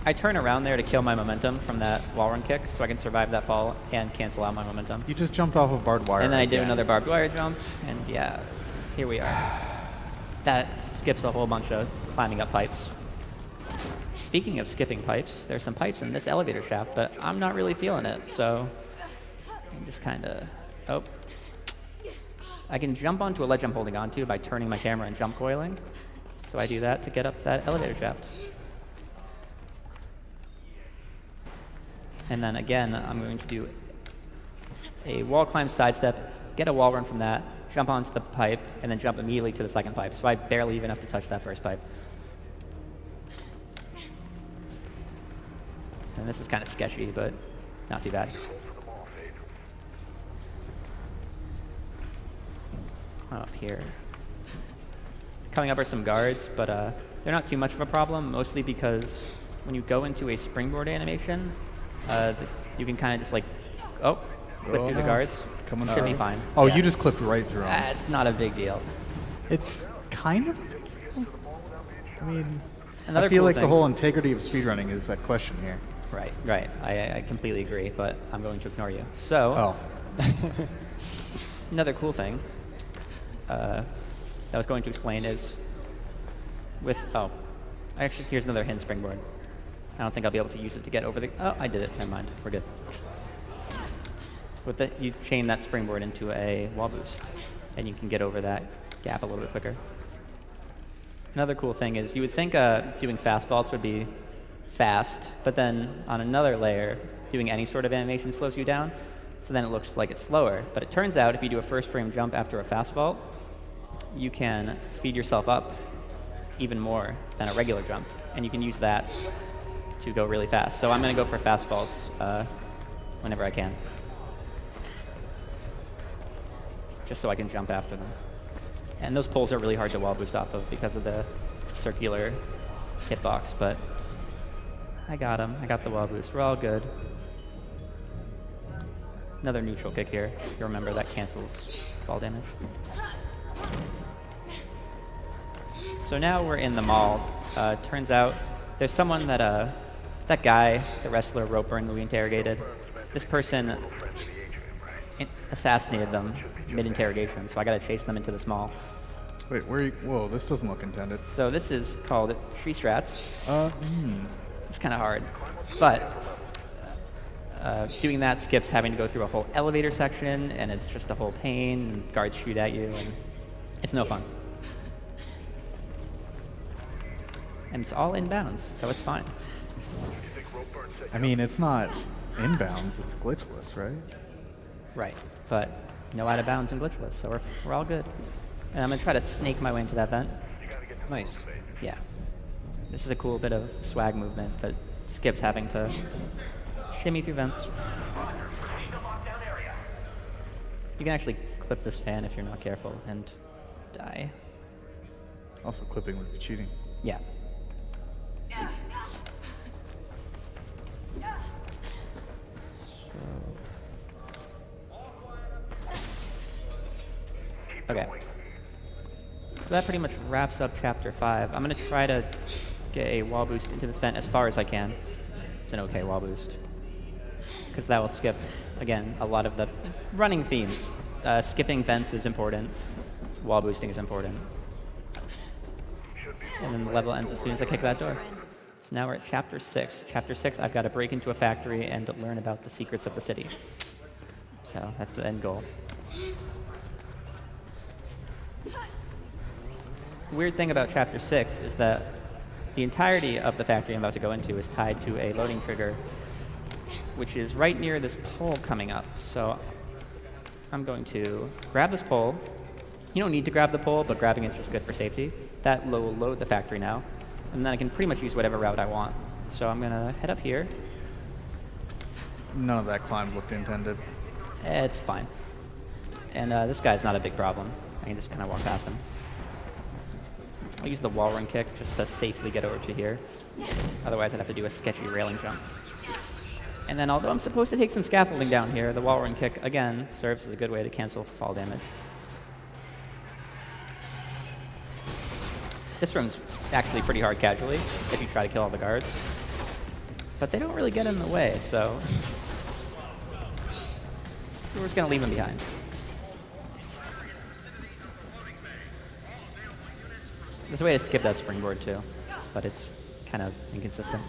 [SPEAKER 2] I turn around there to kill my momentum from that wall run kick so I can survive that fall and cancel out my momentum.
[SPEAKER 3] You just jumped off of barbed wire.
[SPEAKER 2] And then I do
[SPEAKER 3] again.
[SPEAKER 2] another barbed wire jump, and yeah, here we are. That skips a whole bunch of climbing up pipes. Speaking of skipping pipes, there's some pipes in this elevator shaft, but I'm not really feeling it, so I'm just kind of, oh. I can jump onto a ledge I'm holding onto by turning my camera and jump coiling, so I do that to get up that elevator shaft. And then again, I'm going to do a wall climb sidestep, get a wall run from that, jump onto the pipe, and then jump immediately to the second pipe. So I barely even have to touch that first pipe. And this is kind of sketchy, but not too bad. Up here. Coming up are some guards, but they're not too much of a problem, mostly because when you go into a springboard animation, you can kind of just like, clip through the guards.
[SPEAKER 3] Coming
[SPEAKER 2] Should be
[SPEAKER 3] through.
[SPEAKER 2] fine.
[SPEAKER 3] Oh,
[SPEAKER 2] Yeah.
[SPEAKER 3] you just clipped right through 'em.
[SPEAKER 2] It's not a big deal.
[SPEAKER 3] It's kind of a big deal. I mean,
[SPEAKER 2] Another
[SPEAKER 3] I feel
[SPEAKER 2] cool
[SPEAKER 3] like
[SPEAKER 2] thing-
[SPEAKER 3] the whole integrity of speedrunning is at question here.
[SPEAKER 2] Right. I completely agree, but I'm going to ignore you. So,
[SPEAKER 3] Oh,
[SPEAKER 2] another cool thing that I was going to explain is with, oh, actually, here's another hidden springboard. I don't think I'll be able to use it to get over the, oh, I did it, never mind, we're good. With the, you chain that springboard into a wall boost, and you can get over that gap a little bit quicker. Another cool thing is you would think doing fast vaults would be fast, but then on another layer, doing any sort of animation slows you down, so then it looks like it's slower. But it turns out if you do a first frame jump after a fast vault, you can speed yourself up even more than a regular jump, and you can use that to go really fast. So I'm going to go for fast vaults whenever I can, just so I can jump after them. And those poles are really hard to wall boost off of because of the circular hitbox, but I got them. I got the wall boost. We're all good. Another neutral kick here. You remember that cancels fall damage. So now we're in the mall. Turns out there's someone that that guy, the wrestler Roper, who we interrogated. This person assassinated them mid-interrogation, so I got to chase them into this mall.
[SPEAKER 3] Wait, where? Whoa, this doesn't look intended.
[SPEAKER 2] So this is called tree strats. It's kind of hard, but doing that skips having to go through a whole elevator section, and it's just a whole pain, and guards shoot at you, and it's no fun. And it's all inbounds, so it's fine.
[SPEAKER 3] I mean, it's not inbounds, it's glitchless, right?
[SPEAKER 2] Right, but no out of bounds and glitchless, so we're all good. And I'm going to try to snake my way into that vent.
[SPEAKER 4] Nice.
[SPEAKER 2] Yeah. This is a cool bit of swag movement that skips having to shimmy through vents. You can actually clip this fan if you're not careful and die.
[SPEAKER 3] Also, clipping would be cheating.
[SPEAKER 2] Yeah. Okay. So that pretty much wraps up Chapter 5. I'm going to try to get a wall boost into this vent as far as I can. It's an okay wall boost, because that will skip, again, a lot of the running themes. Skipping vents is important. Wall boosting is important. And then the level ends as soon as I kick that door. So now we're at Chapter 6. Chapter 6, I've got to break into a factory and learn about the secrets of the city. So that's the end goal. Weird thing about Chapter 6 is that the entirety of the factory I'm about to go into is tied to a loading trigger, which is right near this pole coming up. So I'm going to grab this pole. You don't need to grab the pole, but grabbing it is just good for safety. That will load the factory now, and then I can pretty much use whatever route I want. So I'm going to head up here.
[SPEAKER 3] None of that climb looked intended.
[SPEAKER 2] It's fine. And this guy's not a big problem. I can just kind of walk past him. I'll use the wall run kick just to safely get over to here. Otherwise, I'd have to do a sketchy railing jump. And then, although I'm supposed to take some scaffolding down here, the wall run kick, again, serves as a good way to cancel fall damage. This run's actually pretty hard casually, if you try to kill all the guards. But they don't really get in the way, so we're just going to leave them behind. There's a way to skip that springboard too, but it's kind of inconsistent.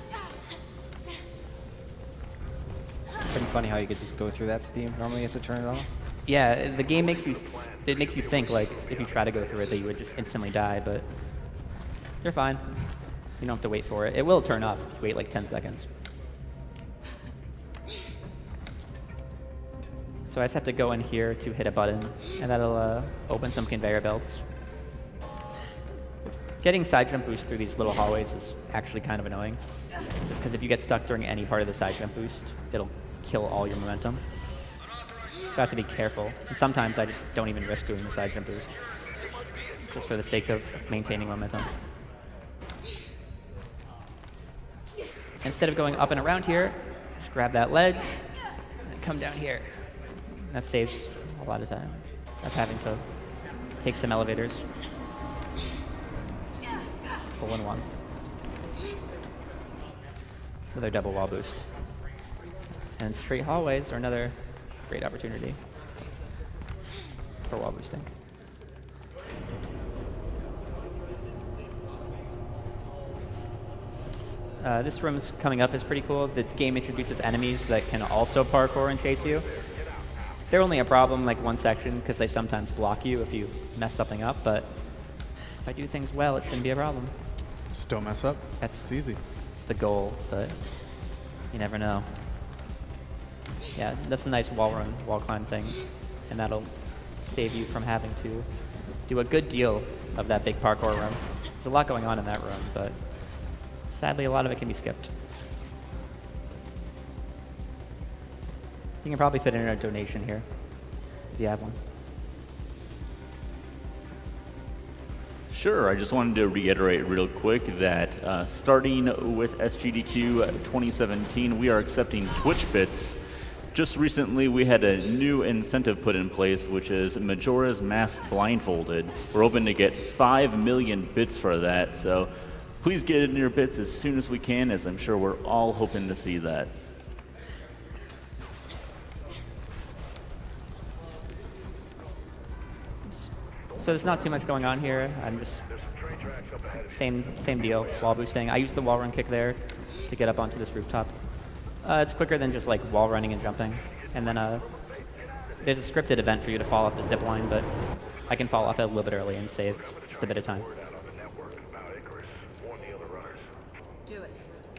[SPEAKER 4] Pretty funny how you could just go through that steam. Normally you have to turn it off.
[SPEAKER 2] Yeah, the game makes you think like if you try to go through it that you would just instantly die, but you're fine. You don't have to wait for it. It will turn off if you wait like 10 seconds. So I just have to go in here to hit a button, and that'll open some conveyor belts. Getting side jump boost through these little hallways is actually kind of annoying, just because if you get stuck during any part of the side jump boost, it'll kill all your momentum. So I have to be careful. And sometimes I just don't even risk doing the side jump boost, just for the sake of maintaining momentum. Instead of going up and around here, just grab that ledge and come down here. That saves a lot of time. That's having to take some elevators. Hole in one. Another double wall boost. And straight hallways are another great opportunity for wall boosting. This room's coming up is pretty cool. The game introduces enemies that can also parkour and chase you. They're only a problem like one section because they sometimes block you if you mess something up, but if I do things well, it shouldn't be a problem.
[SPEAKER 3] Just don't mess up.
[SPEAKER 2] It's
[SPEAKER 3] easy.
[SPEAKER 2] It's the goal, but you never know. Yeah, that's a nice wall run, wall climb thing, and that'll save you from having to do a good deal of that big parkour run. There's a lot going on in that room, but sadly a lot of it can be skipped. You can probably fit in a donation here, if you have one.
[SPEAKER 1] Sure, I just wanted to reiterate real quick that starting with SGDQ 2017, we are accepting Twitch bits. Just recently, we had a new incentive put in place, which is Majora's Mask Blindfolded. We're hoping to get 5 million bits for that, so please get in your bits as soon as we can, as I'm sure we're all hoping to see that.
[SPEAKER 2] So there's not too much going on here. I'm just same deal, wall boosting. I used the wall run kick there to get up onto this rooftop. It's quicker than just like wall running and jumping. And then there's a scripted event for you to fall off the zip line, but I can fall off it a little bit early and save just a bit of time.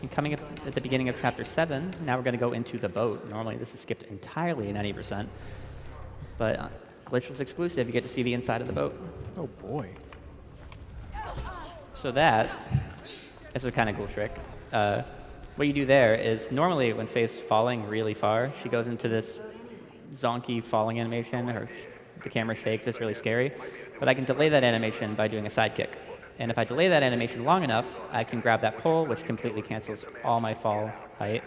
[SPEAKER 2] And coming up at the beginning of Chapter 7, now we're going to go into the boat. Normally this is skipped entirely in 90%, but glitchless exclusive, you get to see the inside of the boat.
[SPEAKER 3] Oh boy.
[SPEAKER 2] So that is a kind of cool trick. What you do there is normally when Faith's falling really far, she goes into this zonky falling animation, the camera shakes, it's really scary. But I can delay that animation by doing a side kick. And if I delay that animation long enough, I can grab that pole, which completely cancels all my fall height,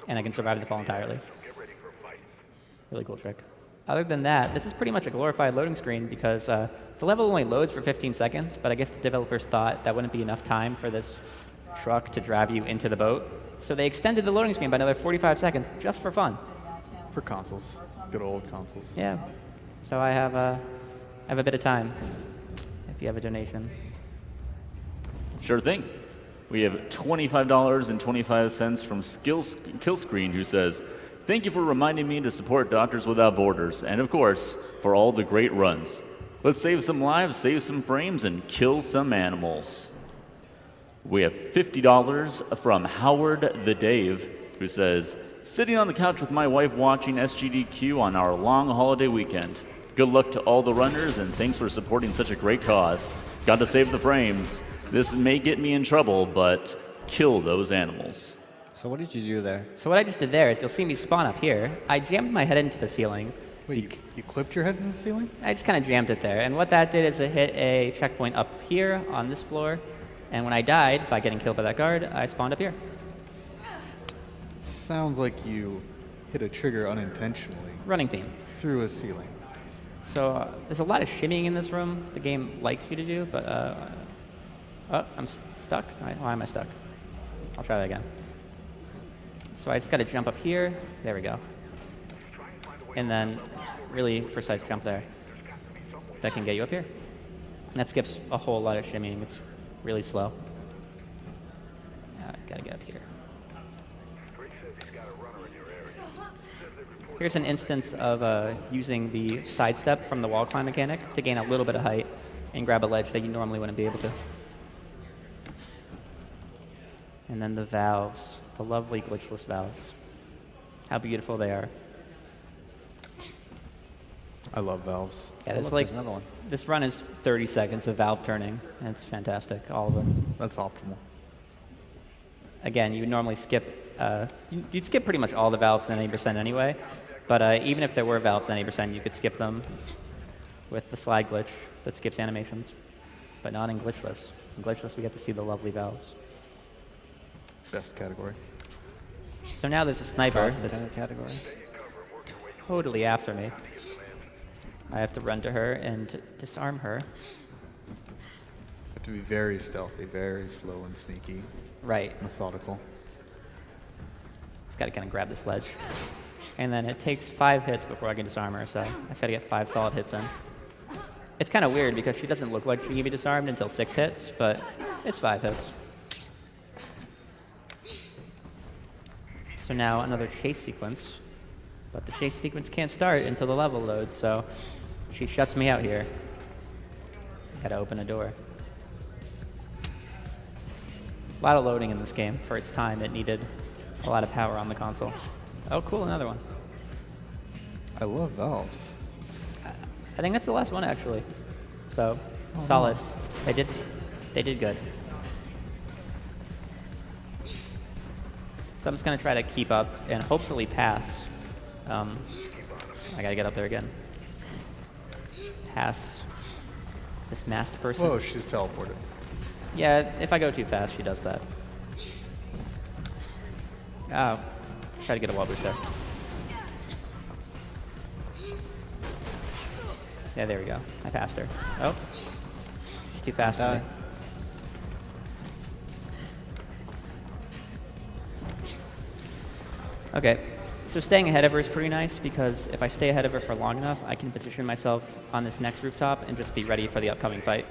[SPEAKER 2] and I can survive the fall entirely. Really cool trick. Other than that, this is pretty much a glorified loading screen because the level only loads for 15 seconds, but I guess the developers thought that wouldn't be enough time for this truck to drive you into the boat. So they extended the loading screen by another 45 seconds just for fun.
[SPEAKER 3] For consoles. Good old consoles.
[SPEAKER 2] Yeah. So I have a bit of time if you have a donation.
[SPEAKER 1] Sure thing. We have $25.25 from Killscreen, who says, "Thank you for reminding me to support Doctors Without Borders, and of course, for all the great runs. Let's save some lives, save some frames, and kill some animals." We have $50 from Howard the Dave, who says, "Sitting on the couch with my wife watching SGDQ on our long holiday weekend. Good luck to all the runners, and thanks for supporting such a great cause. Got to save the frames. This may get me in trouble, but kill those animals."
[SPEAKER 4] So what did you do there?
[SPEAKER 2] So what I just did there is you'll see me spawn up here. I jammed my head into the ceiling.
[SPEAKER 3] Wait, you clipped your head in the ceiling?
[SPEAKER 2] I just kind of jammed it there. And what that did is it hit a checkpoint up here on this floor. And when I died by getting killed by that guard, I spawned up here.
[SPEAKER 3] Sounds like you hit a trigger unintentionally.
[SPEAKER 2] Running theme.
[SPEAKER 3] Through a ceiling.
[SPEAKER 2] So there's a lot of shimmying in this room the game likes you to do, but oh, I'm stuck. Why am I stuck? I'll try that again. So I just got to jump up here. There we go. And then really precise jump there. That can get you up here. And that skips a whole lot of shimmying. It's really slow. Got to get up here. Here's an instance of using the sidestep from the wall climb mechanic to gain a little bit of height and grab a ledge that you normally wouldn't be able to. And then the valves, the lovely glitchless valves. How beautiful they are.
[SPEAKER 3] I love valves.
[SPEAKER 2] Yeah,
[SPEAKER 4] Look, there's another one.
[SPEAKER 2] This run is 30 seconds of valve turning, and it's fantastic, all of it.
[SPEAKER 3] That's optimal.
[SPEAKER 2] Again, you would normally skip, you'd skip pretty much all the valves in 80% anyway, but even if there were valves in 80%, you could skip them with the slide glitch that skips animations, but not in glitchless. In glitchless, we get to see the lovely valves.
[SPEAKER 3] Best category.
[SPEAKER 2] So now there's a sniper that's
[SPEAKER 4] Intended category.
[SPEAKER 2] totally after me. I have to run to her and disarm her.
[SPEAKER 3] Have to be very stealthy, very slow and sneaky,
[SPEAKER 2] Right.
[SPEAKER 3] methodical.
[SPEAKER 2] Just got to kind of grab this ledge. And then it takes 5 hits before I can disarm her, so I just got to get 5 solid hits in. It's kind of weird because she doesn't look like she can be disarmed until 6 hits, but it's 5 hits. So now another chase sequence, but the chase sequence can't start until the level loads, so she shuts me out here. Gotta open a door. A lot of loading in this game. For its time, it needed a lot of power on the console. Oh, cool, another one.
[SPEAKER 3] I love valves.
[SPEAKER 2] I think that's the last one, actually. So, solid. They did good. So I'm just gonna try to keep up and hopefully pass. I gotta get up there again. Pass this masked person.
[SPEAKER 3] Whoa, she's teleported.
[SPEAKER 2] Yeah, if I go too fast, she does that. Oh, try to get a wall boost there. Yeah, there we go. I passed her. Oh, she's too fast for me. Okay, so staying ahead of her is pretty nice because if I stay ahead of her for long enough, I can position myself on this next rooftop and just be ready for the upcoming fight.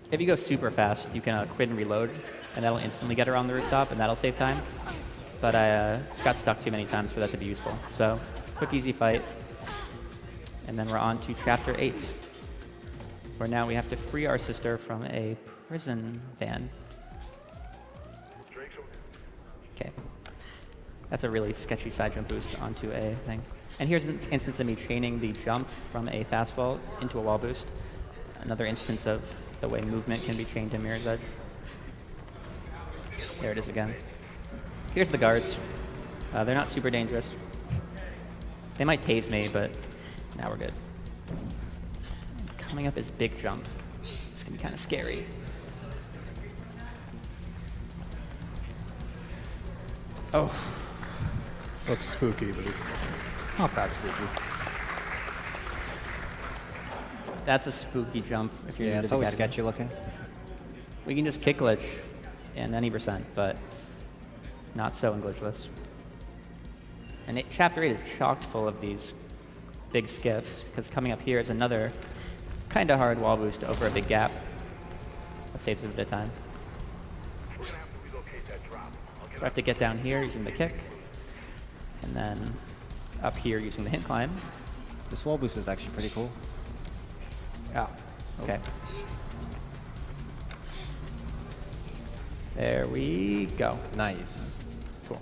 [SPEAKER 2] If you go super fast, you can quit and reload, and that'll instantly get her on the rooftop, and that'll save time. But I got stuck too many times for that to be useful. So, quick, easy fight. And then we're on to Chapter 8, where now we have to free our sister from a prison van. Okay. That's a really sketchy side jump boost onto a thing. And here's an instance of me chaining the jump from a fastball into a wall boost. Another instance of the way movement can be chained in Mirror's Edge. There it is again. Here's the guards. They're not super dangerous. They might tase me, but now we're good. Coming up is big jump. It's gonna be kind of scary. Oh.
[SPEAKER 3] Looks spooky, but it's not that spooky.
[SPEAKER 2] That's a spooky jump if you're new
[SPEAKER 4] Yeah,
[SPEAKER 2] to
[SPEAKER 4] it's
[SPEAKER 2] the
[SPEAKER 4] always
[SPEAKER 2] category.
[SPEAKER 4] sketchy looking.
[SPEAKER 2] We can just kick glitch in any percent, but not so in glitchless. And Chapter 8 is chocked full of these big skips, because coming up here is another kind of hard wall boost over a big gap. That saves a bit of time. So I have to get down here using the kick, and then up here using the hint climb.
[SPEAKER 4] This wall boost is actually pretty cool.
[SPEAKER 2] Oh, okay. There we go.
[SPEAKER 4] Nice.
[SPEAKER 2] Cool.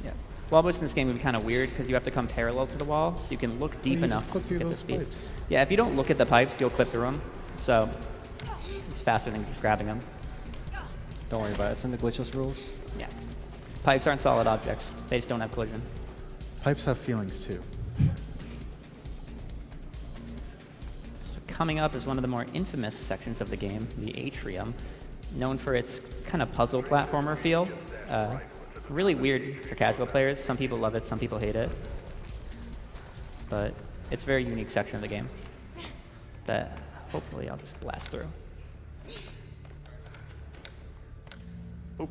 [SPEAKER 2] Yeah. Wall boost in this game would be kind of weird because you have to come parallel to the wall, so you can look deep
[SPEAKER 3] You
[SPEAKER 2] enough
[SPEAKER 3] just clip
[SPEAKER 2] to
[SPEAKER 3] through
[SPEAKER 2] get the
[SPEAKER 3] those
[SPEAKER 2] speed.
[SPEAKER 3] pipes.
[SPEAKER 2] Yeah, if you don't look at the pipes, you'll clip through them. So it's faster than just grabbing them.
[SPEAKER 4] Don't worry about it. It's in the glitchless rules.
[SPEAKER 2] Yeah. Pipes aren't solid objects. They just don't have collision.
[SPEAKER 3] Pipes have feelings too.
[SPEAKER 2] So coming up is one of the more infamous sections of the game, the Atrium, known for its kind of puzzle platformer feel. Really weird for casual players. Some people love it, some people hate it. But it's a very unique section of the game that hopefully I'll just blast through. Oop.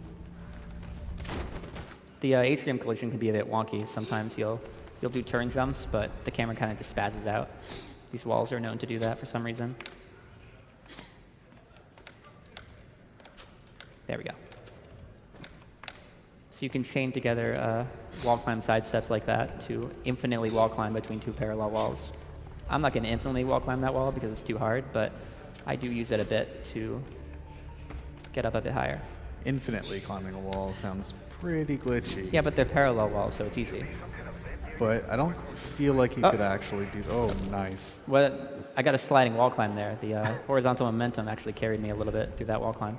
[SPEAKER 2] The Atrium collision can be a bit wonky. Sometimes you'll do turn jumps, but the camera kind of just spazzes out. These walls are known to do that for some reason. There we go. So you can chain together wall climb side steps like that to infinitely wall climb between two parallel walls. I'm not going to infinitely wall climb that wall because it's too hard, but I do use it a bit to get up a bit higher.
[SPEAKER 3] Infinitely climbing a wall sounds pretty glitchy.
[SPEAKER 2] Yeah, but they're parallel walls, so it's easy.
[SPEAKER 3] But I don't feel like you could actually do. Oh, nice.
[SPEAKER 2] Well, I got a sliding wall climb there. The horizontal momentum actually carried me a little bit through that wall climb.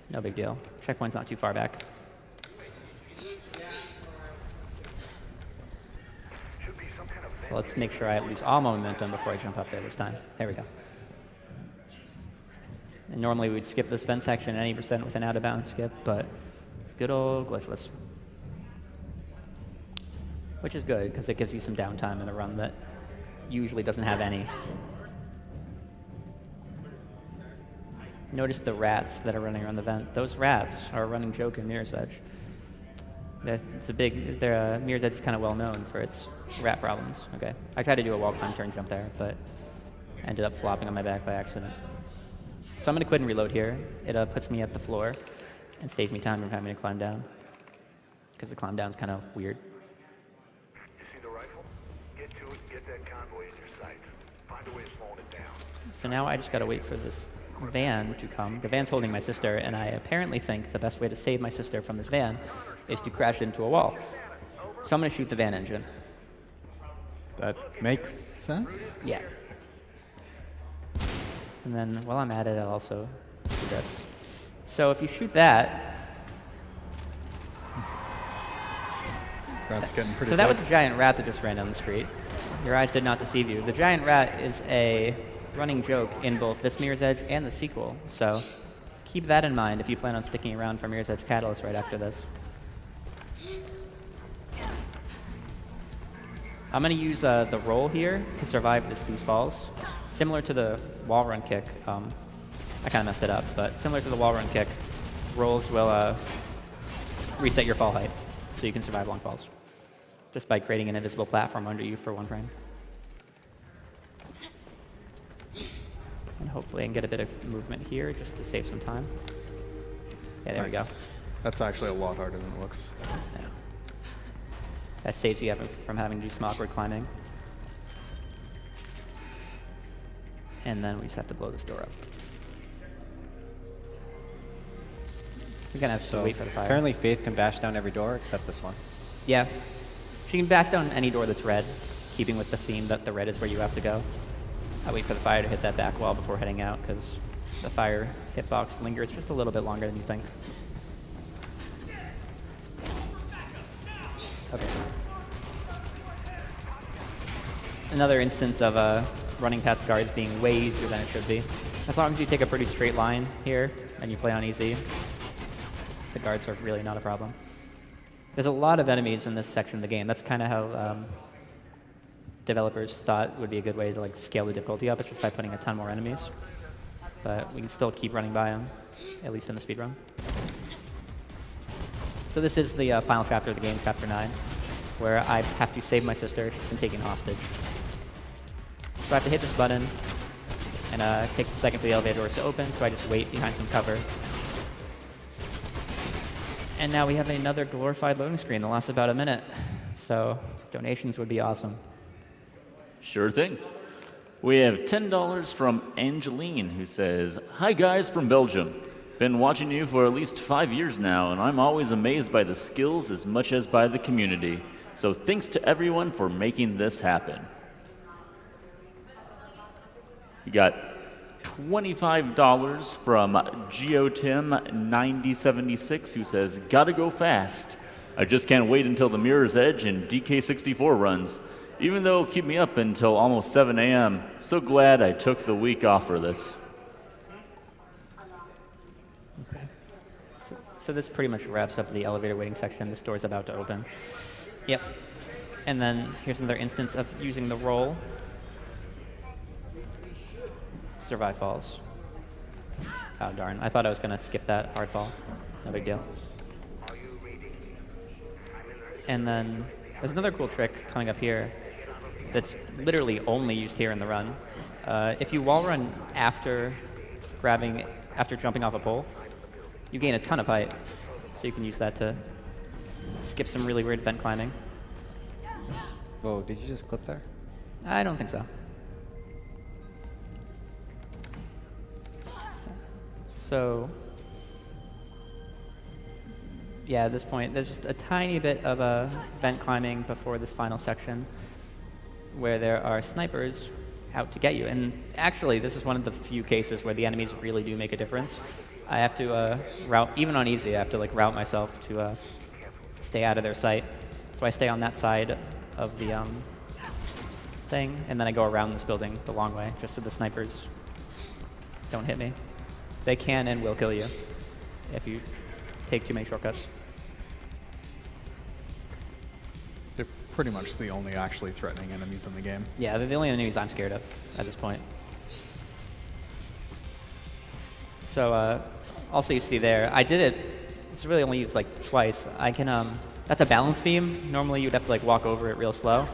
[SPEAKER 2] No big deal. Checkpoint's not too far back. So let's make sure I lose all momentum before I jump up there this time. There we go. And normally we'd skip this vent section at 80% with an out-of-bounds skip, but good old glitchless. Which is good, because it gives you some downtime in a run that usually doesn't have any. Notice the rats that are running around the vent. Those rats are a running joke in Mirror's Edge. Mirror's Edge is kind of well known for its rat problems. Okay, I tried to do a wall climb turn jump there, but ended up flopping on my back by accident. So I'm going to quit and reload here. It puts me at the floor and saves me time from having to climb down. Because the climb down is kind of weird.
[SPEAKER 5] You see the rifle? Get to it and get that convoy in your sight. Find a way of slowing it down.
[SPEAKER 2] So now I just got to wait for this van to come. The van's holding my sister, and I apparently think the best way to save my sister from this van is to crash into a wall. So I'm going to shoot the van engine.
[SPEAKER 3] That makes sense.
[SPEAKER 2] Yeah. And then while I'm at it, I'll also do this. So if you shoot that,
[SPEAKER 3] That's getting pretty
[SPEAKER 2] so that was
[SPEAKER 3] quick.
[SPEAKER 2] a giant rat that just ran down the street. Your eyes did not deceive you. The giant rat is a running joke in both this Mirror's Edge and the sequel. So keep that in mind if you plan on sticking around for Mirror's Edge Catalyst right after this. I'm going to use the roll here to survive these falls. Similar to the wall run kick. I kind of messed it up, but similar to the wall run kick, rolls will reset your fall height so you can survive long falls. Just by creating an invisible platform under you for 1 frame. And hopefully I can get a bit of movement here just to save some time. Yeah, there we go.
[SPEAKER 3] Nice. That's actually a lot harder than it looks.
[SPEAKER 2] Yeah. That saves you from having to do some awkward climbing. And then we just have to blow this door up. We're gonna have to wait for the fire.
[SPEAKER 4] Apparently Faith can bash down every door except this one.
[SPEAKER 2] Yeah. She can bash down any door that's red, keeping with the theme that the red is where you have to go. I wait for the fire to hit that back wall before heading out, because the fire hitbox lingers just a little bit longer than you think. Okay. Another instance of running past guards being way easier than it should be. As long as you take a pretty straight line here and you play on easy, the guards are really not a problem. There's a lot of enemies in this section of the game. That's kind of how developers thought would be a good way to like scale the difficulty up. It's just by putting a ton more enemies. But we can still keep running by them, at least in the speedrun. So this is the final chapter of the game, Chapter 9, where I have to save my sister. She's been taken hostage. So I have to hit this button, and it takes a second for the elevator doors to open, so I just wait behind some cover. And now we have another glorified loading screen that lasts about a minute. So donations would be awesome.
[SPEAKER 1] Sure thing. We have $10 from Angeline, who says, "Hi guys from Belgium. Been watching you for at least 5 years now, and I'm always amazed by the skills as much as by the community. So thanks to everyone for making this happen." You got $25 from GeoTim9076, who says, "Gotta go fast. I just can't wait until the Mirror's Edge and DK64 runs. Even though it'll keep me up until almost 7 a.m. So glad I took the week off for this."
[SPEAKER 2] Okay. So this pretty much wraps up the elevator waiting section. This door's about to open. Yep. And then here's another instance of using the roll. Survive falls. Oh darn, I thought I was going to skip that hard fall. No big deal. And then there's another cool trick coming up here that's literally only used here in the run. If you wall run after jumping off a pole, you gain a ton of height. So you can use that to skip some really weird vent climbing.
[SPEAKER 4] Whoa, did you just clip there?
[SPEAKER 2] I don't think so. So, yeah, at this point, there's just a tiny bit of vent climbing before this final section where there are snipers out to get you. And actually, this is one of the few cases where the enemies really do make a difference. I have to route, even on easy, I have to like route myself to stay out of their sight. So I stay on that side of the thing, and then I go around this building the long way, just so the snipers don't hit me. They can and will kill you if you take too many shortcuts.
[SPEAKER 3] They're pretty much the only actually threatening enemies in the game.
[SPEAKER 2] Yeah, they're the only enemies I'm scared of at this point. So also you see there, I did it, it's really only used like twice. I can, that's a balance beam. Normally you'd have to like walk over it real slow.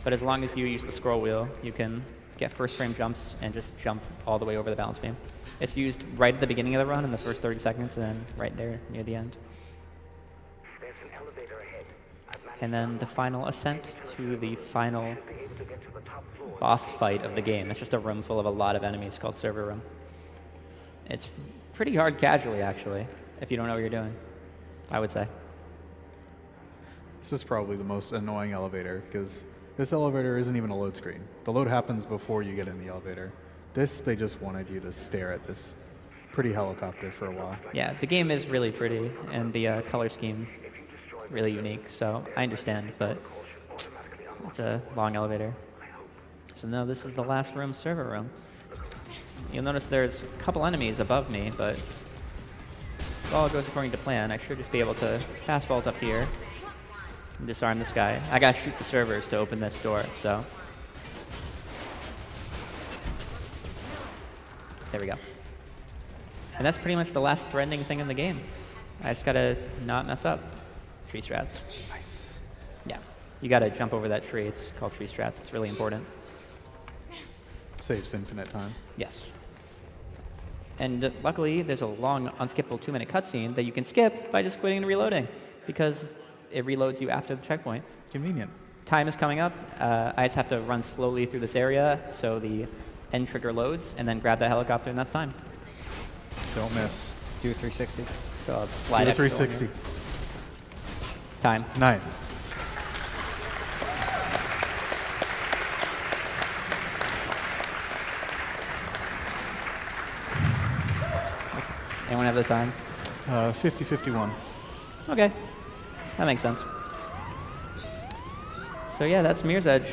[SPEAKER 2] But as long as you use the scroll wheel, you can get first frame jumps and just jump all the way over the balance beam. It's used right at the beginning of the run in the first 30 seconds and then right there near the end.
[SPEAKER 5] There's an elevator ahead.
[SPEAKER 2] And then the final ascent to the final
[SPEAKER 5] Be able to get to the top floor.
[SPEAKER 2] boss fight of the game. It's just a room full of a lot of enemies called server room. It's pretty hard casually, actually, if you don't know what you're doing, I would say.
[SPEAKER 3] This is probably the most annoying elevator because this elevator isn't even a load screen. The load happens before you get in the elevator. This, they just wanted you to stare at this pretty helicopter for a while.
[SPEAKER 2] Yeah, the game is really pretty, and the color scheme really unique, so I understand, but it's a long elevator. So no, this is the last room, server room. You'll notice there's a couple enemies above me, but if all goes according to plan, I should just be able to fast vault up here and disarm this guy. I gotta shoot the servers to open this door, so. There we go. And that's pretty much the last threatening thing in the game. I just gotta not mess up. Tree strats.
[SPEAKER 3] Nice.
[SPEAKER 2] Yeah, you gotta jump over that tree. It's called tree strats. It's really important.
[SPEAKER 3] Saves infinite time.
[SPEAKER 2] Yes. And luckily, there's a long, unskippable 2-minute cutscene that you can skip by just quitting and reloading, because it reloads you after the checkpoint.
[SPEAKER 3] Convenient.
[SPEAKER 2] Time is coming up. I just have to run slowly through this area so the end trigger loads, and then grab that helicopter, and that's time.
[SPEAKER 3] Don't miss.
[SPEAKER 4] Do a 360.
[SPEAKER 2] So I'll slide
[SPEAKER 3] Do a
[SPEAKER 2] extra
[SPEAKER 3] 360.
[SPEAKER 2] here. Time.
[SPEAKER 3] Nice.
[SPEAKER 2] Anyone have the time?
[SPEAKER 3] 50-51.
[SPEAKER 2] Okay, that makes sense. So yeah, that's Mirror's Edge.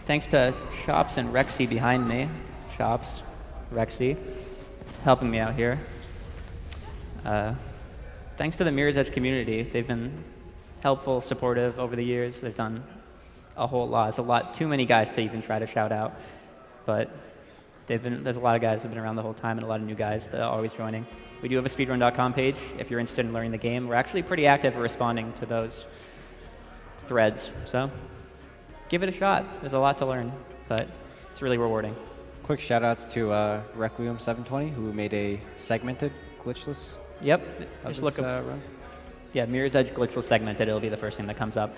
[SPEAKER 2] Thanks to Chops and Rexy behind me. Chops, Rexy, helping me out here. Thanks to the Mirror's Edge community. They've been helpful, supportive over the years. They've done a whole lot. It's a lot, too many guys to even try to shout out. But there's a lot of guys that have been around the whole time and a lot of new guys that are always joining. We do have a speedrun.com page if you're interested in learning the game. We're actually pretty active at responding to those threads. So give it a shot. There's a lot to learn, but it's really rewarding.
[SPEAKER 4] Quick shout outs to Requiem720 who made a segmented glitchless
[SPEAKER 2] Yep.
[SPEAKER 4] of
[SPEAKER 2] Just
[SPEAKER 4] this
[SPEAKER 2] look up.
[SPEAKER 4] run.
[SPEAKER 2] Yeah, Mirror's Edge glitchless segmented. It'll be the first thing that comes up.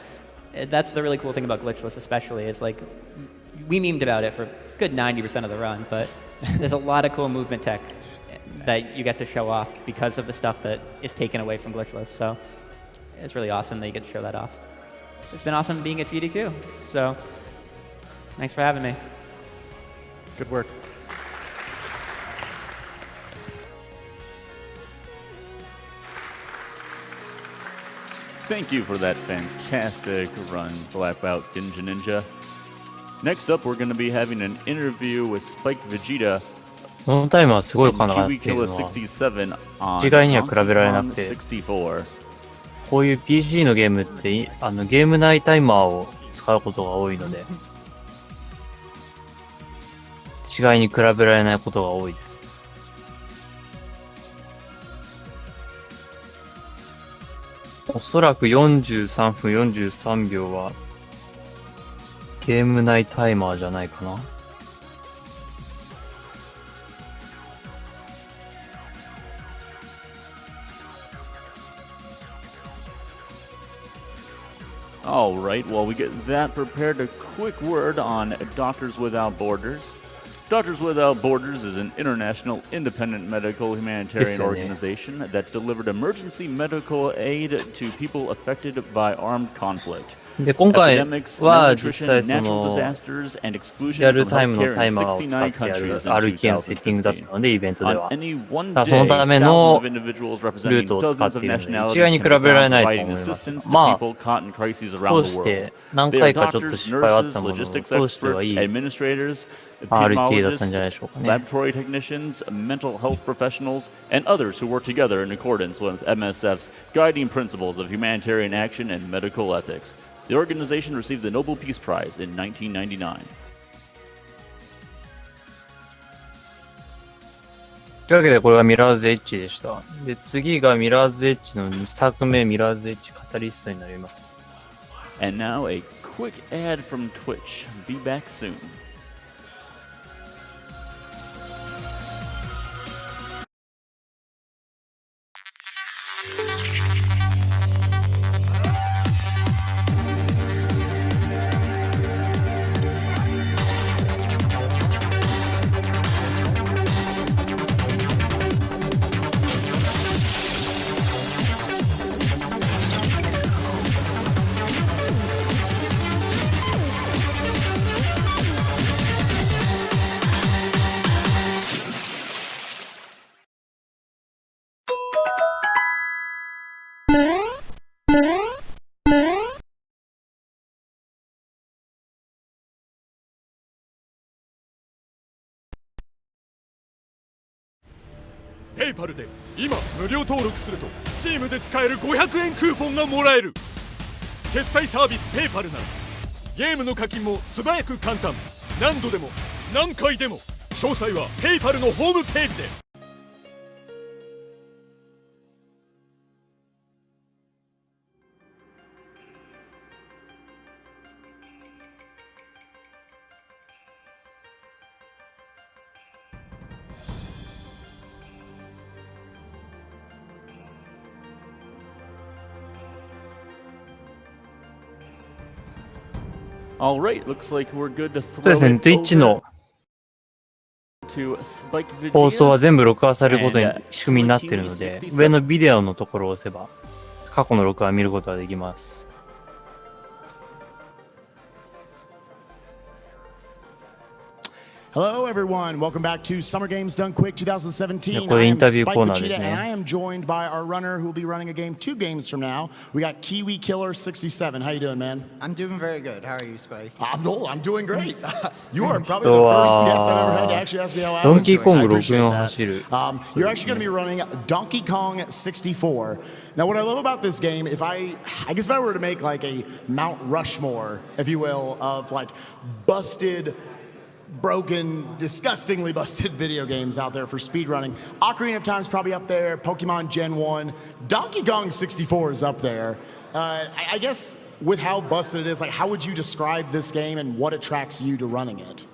[SPEAKER 2] That's the really cool thing about glitchless, especially, is like we memed about it for a good 90% of the run, but there's a lot of cool movement tech that you get to show off because of the stuff that is taken away from glitchless. So it's really awesome that you get to show that off. It's been awesome being at GDQ. So thanks for having me.
[SPEAKER 3] Good work.
[SPEAKER 1] Thank you for that fantastic run, Blackbeltginganinja. Next up, we're going to be having an interview with Spike Vegeta
[SPEAKER 6] このタイムはすごい
[SPEAKER 1] and
[SPEAKER 6] かなっていうのは
[SPEAKER 1] KiwiKiller67 on
[SPEAKER 6] 一概には比べられなくて
[SPEAKER 1] 64.
[SPEAKER 6] こういう PC のゲームってゲーム内タイマーを使うことが多いので一概に比べられないことが多いです。おそらく43分43秒はゲーム内タイマーじゃないかな。
[SPEAKER 1] All right, while we get that prepared, a quick word on Doctors Without Borders. Doctors Without Borders is an international independent medical humanitarian organization that delivered emergency medical aid to people affected by armed conflict.
[SPEAKER 6] で、今回
[SPEAKER 1] Epidemics,
[SPEAKER 6] は実
[SPEAKER 1] malnutrition,
[SPEAKER 6] 際そ
[SPEAKER 1] natural
[SPEAKER 6] の
[SPEAKER 1] disasters, and
[SPEAKER 6] リ
[SPEAKER 1] exclusion
[SPEAKER 6] アル
[SPEAKER 1] from
[SPEAKER 6] タイムの
[SPEAKER 1] healthcare
[SPEAKER 6] タイ
[SPEAKER 1] in
[SPEAKER 6] マーを使
[SPEAKER 1] 69
[SPEAKER 6] ってやる
[SPEAKER 1] countries in
[SPEAKER 6] RK のセッティングだったのでイベントで
[SPEAKER 1] On
[SPEAKER 6] は
[SPEAKER 1] any one
[SPEAKER 6] その
[SPEAKER 1] day,
[SPEAKER 6] ため
[SPEAKER 1] thousands
[SPEAKER 6] の
[SPEAKER 1] of individuals
[SPEAKER 6] ル
[SPEAKER 1] representing
[SPEAKER 6] ートを使っ
[SPEAKER 1] dozens
[SPEAKER 6] て
[SPEAKER 1] of
[SPEAKER 6] いるので
[SPEAKER 1] nationalities
[SPEAKER 6] 一概に
[SPEAKER 1] can
[SPEAKER 6] 比
[SPEAKER 1] be
[SPEAKER 6] べられ
[SPEAKER 1] found
[SPEAKER 6] ないと
[SPEAKER 1] providing
[SPEAKER 6] 思います
[SPEAKER 1] assistance
[SPEAKER 6] が
[SPEAKER 1] to
[SPEAKER 6] まあ
[SPEAKER 1] people caught in crises
[SPEAKER 6] 通
[SPEAKER 1] around the
[SPEAKER 6] し
[SPEAKER 1] world.
[SPEAKER 6] て何
[SPEAKER 1] They are
[SPEAKER 6] 回かちょっと
[SPEAKER 1] doctors,
[SPEAKER 6] 失敗はあっ
[SPEAKER 1] nurses,
[SPEAKER 6] たものの
[SPEAKER 1] logistics
[SPEAKER 6] 通しては
[SPEAKER 1] experts,
[SPEAKER 6] いい
[SPEAKER 1] administrators,
[SPEAKER 6] RT だったんじゃ
[SPEAKER 1] epidemiologists,
[SPEAKER 6] ないでしょうかね。
[SPEAKER 1] laboratory technicians, mental health professionals, and others who work together in accordance with MSF's guiding principles of humanitarian action and medical ethics. The organization received the Nobel Peace Prize in 1999.
[SPEAKER 6] というわけでこれがミラーズエッジでした。で、次がミラーズエッジの2作目ミラーズエッジカタリストになります。
[SPEAKER 1] And now a quick ad from Twitch. Be back soon.
[SPEAKER 7] ペイパルで今無料登録すると Steam で使える500円クーポンがもらえる。決済サービスペイパルならゲームの課金も素早く簡単、何度でも何回でも。詳細はペイパルのホームページで。
[SPEAKER 1] All right, looks like we're good to
[SPEAKER 6] そう
[SPEAKER 1] throw
[SPEAKER 6] ですね、
[SPEAKER 1] it
[SPEAKER 6] Twitch
[SPEAKER 1] over
[SPEAKER 6] の
[SPEAKER 1] to Spike
[SPEAKER 6] 放送は
[SPEAKER 1] Vegeta.
[SPEAKER 6] 全部録画されることに仕組みになっているので、上のビデオのところを押せば、過去の録画を見ることができます。
[SPEAKER 8] Hello, everyone. Welcome back to Summer Games Done Quick 2017.
[SPEAKER 6] これ
[SPEAKER 8] I
[SPEAKER 6] イ
[SPEAKER 8] am
[SPEAKER 6] ンタビュー
[SPEAKER 8] Spike
[SPEAKER 6] コーナーです
[SPEAKER 8] Vegeta,
[SPEAKER 6] ね。
[SPEAKER 8] and I am joined by our runner who will be running a game 2 games from now. We got Kiwi Killer 67. How you doing, man?
[SPEAKER 9] I'm doing very good. How are you, Spike?
[SPEAKER 8] I'm doing great. You are probably the first guest I've ever had to actually ask me how I
[SPEAKER 6] ドン
[SPEAKER 8] was
[SPEAKER 6] キー
[SPEAKER 8] doing.
[SPEAKER 6] コン
[SPEAKER 8] I
[SPEAKER 6] グ
[SPEAKER 8] appreciate
[SPEAKER 6] 64
[SPEAKER 8] that.
[SPEAKER 6] 走る。
[SPEAKER 8] You're actually going to be running Donkey Kong 64. Now, what I love about this game, I guess if I were to make like a Mount Rushmore, if you will, of like busted, broken, disgustingly busted video games out there for speedrunning, Ocarina of Time's probably up there, Pokemon Gen 1, Donkey Kong 64 is up there. I guess with how busted it is, like how would you describe this game and what attracts you to running it?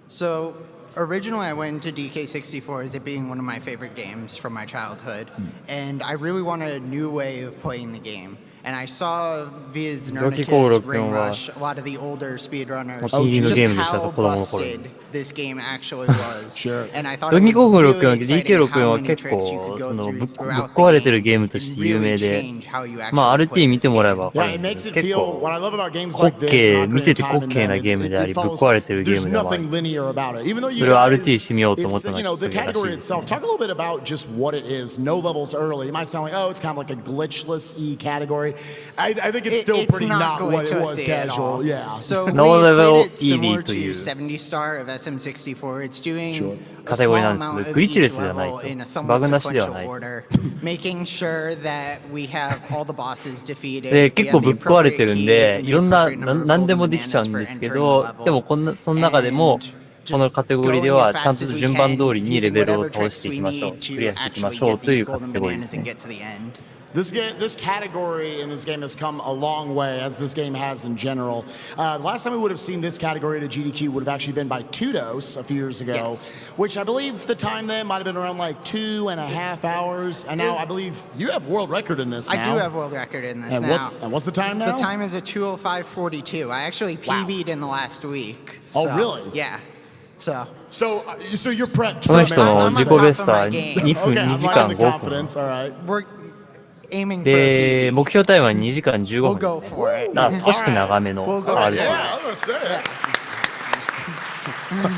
[SPEAKER 9] So, originally I went into DK64 as it being one of my favorite games from my childhood, and I really wanted a new way of playing the game. And I saw via Znernicus, Ring Rush, a lot of the older speedrunners, just how busted this game actually was.
[SPEAKER 8] Sure.
[SPEAKER 9] And I thought
[SPEAKER 6] ド
[SPEAKER 9] it
[SPEAKER 6] ンキー
[SPEAKER 9] was
[SPEAKER 6] コング
[SPEAKER 9] really
[SPEAKER 6] 64
[SPEAKER 9] exciting how
[SPEAKER 6] DK64 は
[SPEAKER 9] many
[SPEAKER 6] 結
[SPEAKER 9] tricks you
[SPEAKER 6] 構
[SPEAKER 9] could
[SPEAKER 6] そ
[SPEAKER 9] go
[SPEAKER 6] の
[SPEAKER 9] through
[SPEAKER 6] ぶっ
[SPEAKER 9] throughout
[SPEAKER 6] 壊れて
[SPEAKER 9] the
[SPEAKER 6] るゲーム
[SPEAKER 9] game
[SPEAKER 6] として
[SPEAKER 9] and
[SPEAKER 6] 有名
[SPEAKER 9] really
[SPEAKER 6] で、
[SPEAKER 9] change how you
[SPEAKER 6] まあ
[SPEAKER 9] actually play
[SPEAKER 6] RT 見
[SPEAKER 9] this
[SPEAKER 6] てもらえば
[SPEAKER 9] game.
[SPEAKER 6] わか
[SPEAKER 8] Yeah,
[SPEAKER 6] る
[SPEAKER 8] it
[SPEAKER 6] んだ
[SPEAKER 8] makes
[SPEAKER 6] けど、
[SPEAKER 8] it
[SPEAKER 6] 結
[SPEAKER 8] feel,
[SPEAKER 6] 構
[SPEAKER 8] what I love about games
[SPEAKER 6] 滑
[SPEAKER 8] like this,
[SPEAKER 6] 稽、
[SPEAKER 8] and
[SPEAKER 6] 見て
[SPEAKER 8] Ocarina
[SPEAKER 6] て
[SPEAKER 8] of
[SPEAKER 6] 滑
[SPEAKER 8] Time,
[SPEAKER 6] 稽
[SPEAKER 8] and
[SPEAKER 6] な
[SPEAKER 8] then
[SPEAKER 6] ゲームであり、
[SPEAKER 8] it
[SPEAKER 6] ぶっ
[SPEAKER 8] feels,
[SPEAKER 6] 壊れてるゲー
[SPEAKER 8] there's
[SPEAKER 6] ムでもある。
[SPEAKER 8] nothing linear about it. Even though you
[SPEAKER 6] それを
[SPEAKER 8] guys,
[SPEAKER 6] RT してみようと思っ
[SPEAKER 8] it's,
[SPEAKER 6] たの
[SPEAKER 8] you
[SPEAKER 6] が
[SPEAKER 8] know,
[SPEAKER 6] きっ
[SPEAKER 8] the
[SPEAKER 6] かけらし
[SPEAKER 8] category
[SPEAKER 6] いですね。
[SPEAKER 8] itself, talk a little bit about just what it is. No levels early. It might sound like, oh, it's kind of like a glitchless-y category. I think it's still
[SPEAKER 9] It's
[SPEAKER 8] pretty not what it was
[SPEAKER 9] glitchless at all.
[SPEAKER 8] casual. Yeah.
[SPEAKER 9] So
[SPEAKER 6] No
[SPEAKER 9] we
[SPEAKER 6] level
[SPEAKER 9] played it similar
[SPEAKER 6] ED という
[SPEAKER 9] to 70 star of SM64. It's doing
[SPEAKER 8] Sure.
[SPEAKER 9] a
[SPEAKER 6] カテゴリーな
[SPEAKER 9] small
[SPEAKER 6] んですけ
[SPEAKER 9] amount
[SPEAKER 6] ど、
[SPEAKER 9] of
[SPEAKER 6] グリッチ
[SPEAKER 9] each
[SPEAKER 6] レスじゃない
[SPEAKER 9] level in a
[SPEAKER 6] と。バ
[SPEAKER 9] somewhat
[SPEAKER 6] グなしでは
[SPEAKER 9] sequential
[SPEAKER 6] ないと。
[SPEAKER 9] order, making sure that we have all the bosses defeated.
[SPEAKER 6] で、
[SPEAKER 9] we
[SPEAKER 6] 結
[SPEAKER 9] have
[SPEAKER 6] 構
[SPEAKER 9] the
[SPEAKER 6] ぶっ壊れ
[SPEAKER 9] appropriate
[SPEAKER 6] てるん
[SPEAKER 9] key
[SPEAKER 6] で、
[SPEAKER 9] and
[SPEAKER 6] い
[SPEAKER 9] the
[SPEAKER 6] ろんな、
[SPEAKER 9] appropriate number of
[SPEAKER 6] 何で
[SPEAKER 9] golden
[SPEAKER 6] もできちゃう
[SPEAKER 9] bananas
[SPEAKER 6] ん
[SPEAKER 9] for
[SPEAKER 6] ですけ
[SPEAKER 9] entering the
[SPEAKER 6] ど、
[SPEAKER 9] level.
[SPEAKER 6] でもその中でも、
[SPEAKER 9] And
[SPEAKER 6] このカテゴリーで
[SPEAKER 9] going
[SPEAKER 6] は
[SPEAKER 9] as
[SPEAKER 6] ちゃん
[SPEAKER 9] fast
[SPEAKER 6] と
[SPEAKER 9] as we
[SPEAKER 6] 順番
[SPEAKER 9] can,
[SPEAKER 6] 通りにレ
[SPEAKER 9] using
[SPEAKER 6] ベルを
[SPEAKER 9] whatever
[SPEAKER 6] 倒し
[SPEAKER 9] tricks
[SPEAKER 6] てい
[SPEAKER 9] we
[SPEAKER 6] きましょう。
[SPEAKER 9] need
[SPEAKER 6] クリ
[SPEAKER 9] to
[SPEAKER 6] アしていきま
[SPEAKER 9] actually
[SPEAKER 6] しょう
[SPEAKER 9] get
[SPEAKER 6] とい
[SPEAKER 9] these
[SPEAKER 6] うカ
[SPEAKER 9] golden
[SPEAKER 6] テゴリーです
[SPEAKER 9] bananas and
[SPEAKER 6] ね。
[SPEAKER 9] get to the end.
[SPEAKER 8] This category in this game has come a long way, as this game has in general. The last time we would have seen this category at a GDQ would have actually been by Tudos a few years ago,
[SPEAKER 9] Yes.
[SPEAKER 8] which I believe the time then might have been around like 2.5 hours. And now I believe you have world record in this
[SPEAKER 9] I
[SPEAKER 8] now.
[SPEAKER 9] do have world record in this
[SPEAKER 8] And
[SPEAKER 9] now.
[SPEAKER 8] what's the time now?
[SPEAKER 9] The time is a 2:05:42. I actually PB'd in the last week.
[SPEAKER 8] Oh,
[SPEAKER 9] so,
[SPEAKER 8] really?
[SPEAKER 9] Yeah. So
[SPEAKER 8] So you're prepped.
[SPEAKER 6] この人の
[SPEAKER 9] I'm on
[SPEAKER 6] 自己
[SPEAKER 9] top
[SPEAKER 6] ベスト
[SPEAKER 9] of
[SPEAKER 6] は
[SPEAKER 9] my game.
[SPEAKER 6] 2分
[SPEAKER 8] Okay,
[SPEAKER 6] 2
[SPEAKER 8] I'm
[SPEAKER 6] 時
[SPEAKER 8] liking
[SPEAKER 6] 間
[SPEAKER 8] the
[SPEAKER 6] 5分。
[SPEAKER 8] confidence. All right.
[SPEAKER 9] we're aiming for
[SPEAKER 6] で、
[SPEAKER 9] a PB.
[SPEAKER 6] 目標タイムは2時間15
[SPEAKER 9] We'll
[SPEAKER 6] 分です
[SPEAKER 9] go
[SPEAKER 6] ね。
[SPEAKER 9] for it.
[SPEAKER 6] 少し長めの
[SPEAKER 9] We'll go
[SPEAKER 6] R
[SPEAKER 9] for
[SPEAKER 6] で
[SPEAKER 9] it.
[SPEAKER 6] す。
[SPEAKER 8] Yeah, I was gonna say.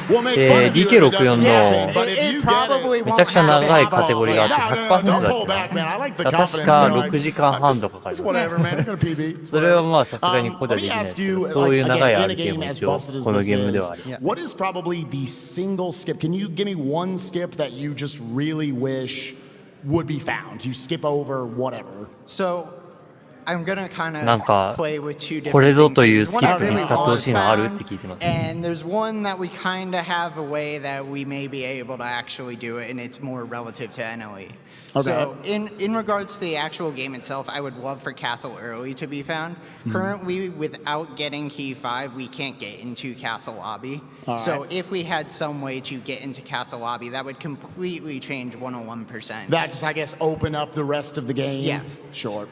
[SPEAKER 8] We'll make fun of you if it
[SPEAKER 6] DK64
[SPEAKER 8] doesn't
[SPEAKER 6] の
[SPEAKER 8] happen, but if
[SPEAKER 9] It
[SPEAKER 8] you get
[SPEAKER 9] probably
[SPEAKER 8] it,
[SPEAKER 6] めちゃくちゃ長いカテゴリーがあって
[SPEAKER 8] No,
[SPEAKER 6] 100%
[SPEAKER 8] don't
[SPEAKER 6] だ
[SPEAKER 8] pull
[SPEAKER 6] った
[SPEAKER 8] back, man. I like the
[SPEAKER 6] 確
[SPEAKER 8] confidence.
[SPEAKER 6] か
[SPEAKER 8] They're like,
[SPEAKER 6] 6時間半とかかかり
[SPEAKER 8] It's
[SPEAKER 6] ます。
[SPEAKER 8] whatever, man. You're gonna PB.
[SPEAKER 6] それはまあさすがにここでは
[SPEAKER 8] Let
[SPEAKER 6] で
[SPEAKER 8] me
[SPEAKER 6] きないです
[SPEAKER 8] ask
[SPEAKER 6] け
[SPEAKER 8] you,
[SPEAKER 6] ど、そういう
[SPEAKER 8] like,
[SPEAKER 6] 長い
[SPEAKER 8] again, in
[SPEAKER 6] R
[SPEAKER 8] a
[SPEAKER 6] ゲー
[SPEAKER 8] game
[SPEAKER 6] ム
[SPEAKER 8] as
[SPEAKER 6] 一応
[SPEAKER 8] busted as
[SPEAKER 6] この
[SPEAKER 8] this
[SPEAKER 6] ゲームでは
[SPEAKER 8] is,
[SPEAKER 6] あります。
[SPEAKER 8] what is probably the single skip? Can you give me one skip that you just really wish would be found? You skip over whatever.
[SPEAKER 9] So I'm gonna kind
[SPEAKER 6] なんか
[SPEAKER 9] of play with two different
[SPEAKER 6] これぞ
[SPEAKER 9] things.
[SPEAKER 6] という
[SPEAKER 9] There's
[SPEAKER 6] ス
[SPEAKER 9] one
[SPEAKER 6] キッ
[SPEAKER 9] I
[SPEAKER 6] プ見
[SPEAKER 9] really
[SPEAKER 6] つかってほ
[SPEAKER 9] want
[SPEAKER 6] しいのあるっ
[SPEAKER 9] found,
[SPEAKER 6] て聞いてます。
[SPEAKER 9] and there's one that we kind of have a way that we may be able to actually do it, and it's more relative to NLE.
[SPEAKER 8] Okay.
[SPEAKER 9] So in regards to the actual game itself, I would love for Castle Early to be found. Currently, without getting Key 5, we can't get into Castle Lobby. So if we had some way to get into Castle Lobby, that would completely change 101%.
[SPEAKER 8] That just, I guess, open up the rest of the game.
[SPEAKER 9] Yeah.
[SPEAKER 8] Sure.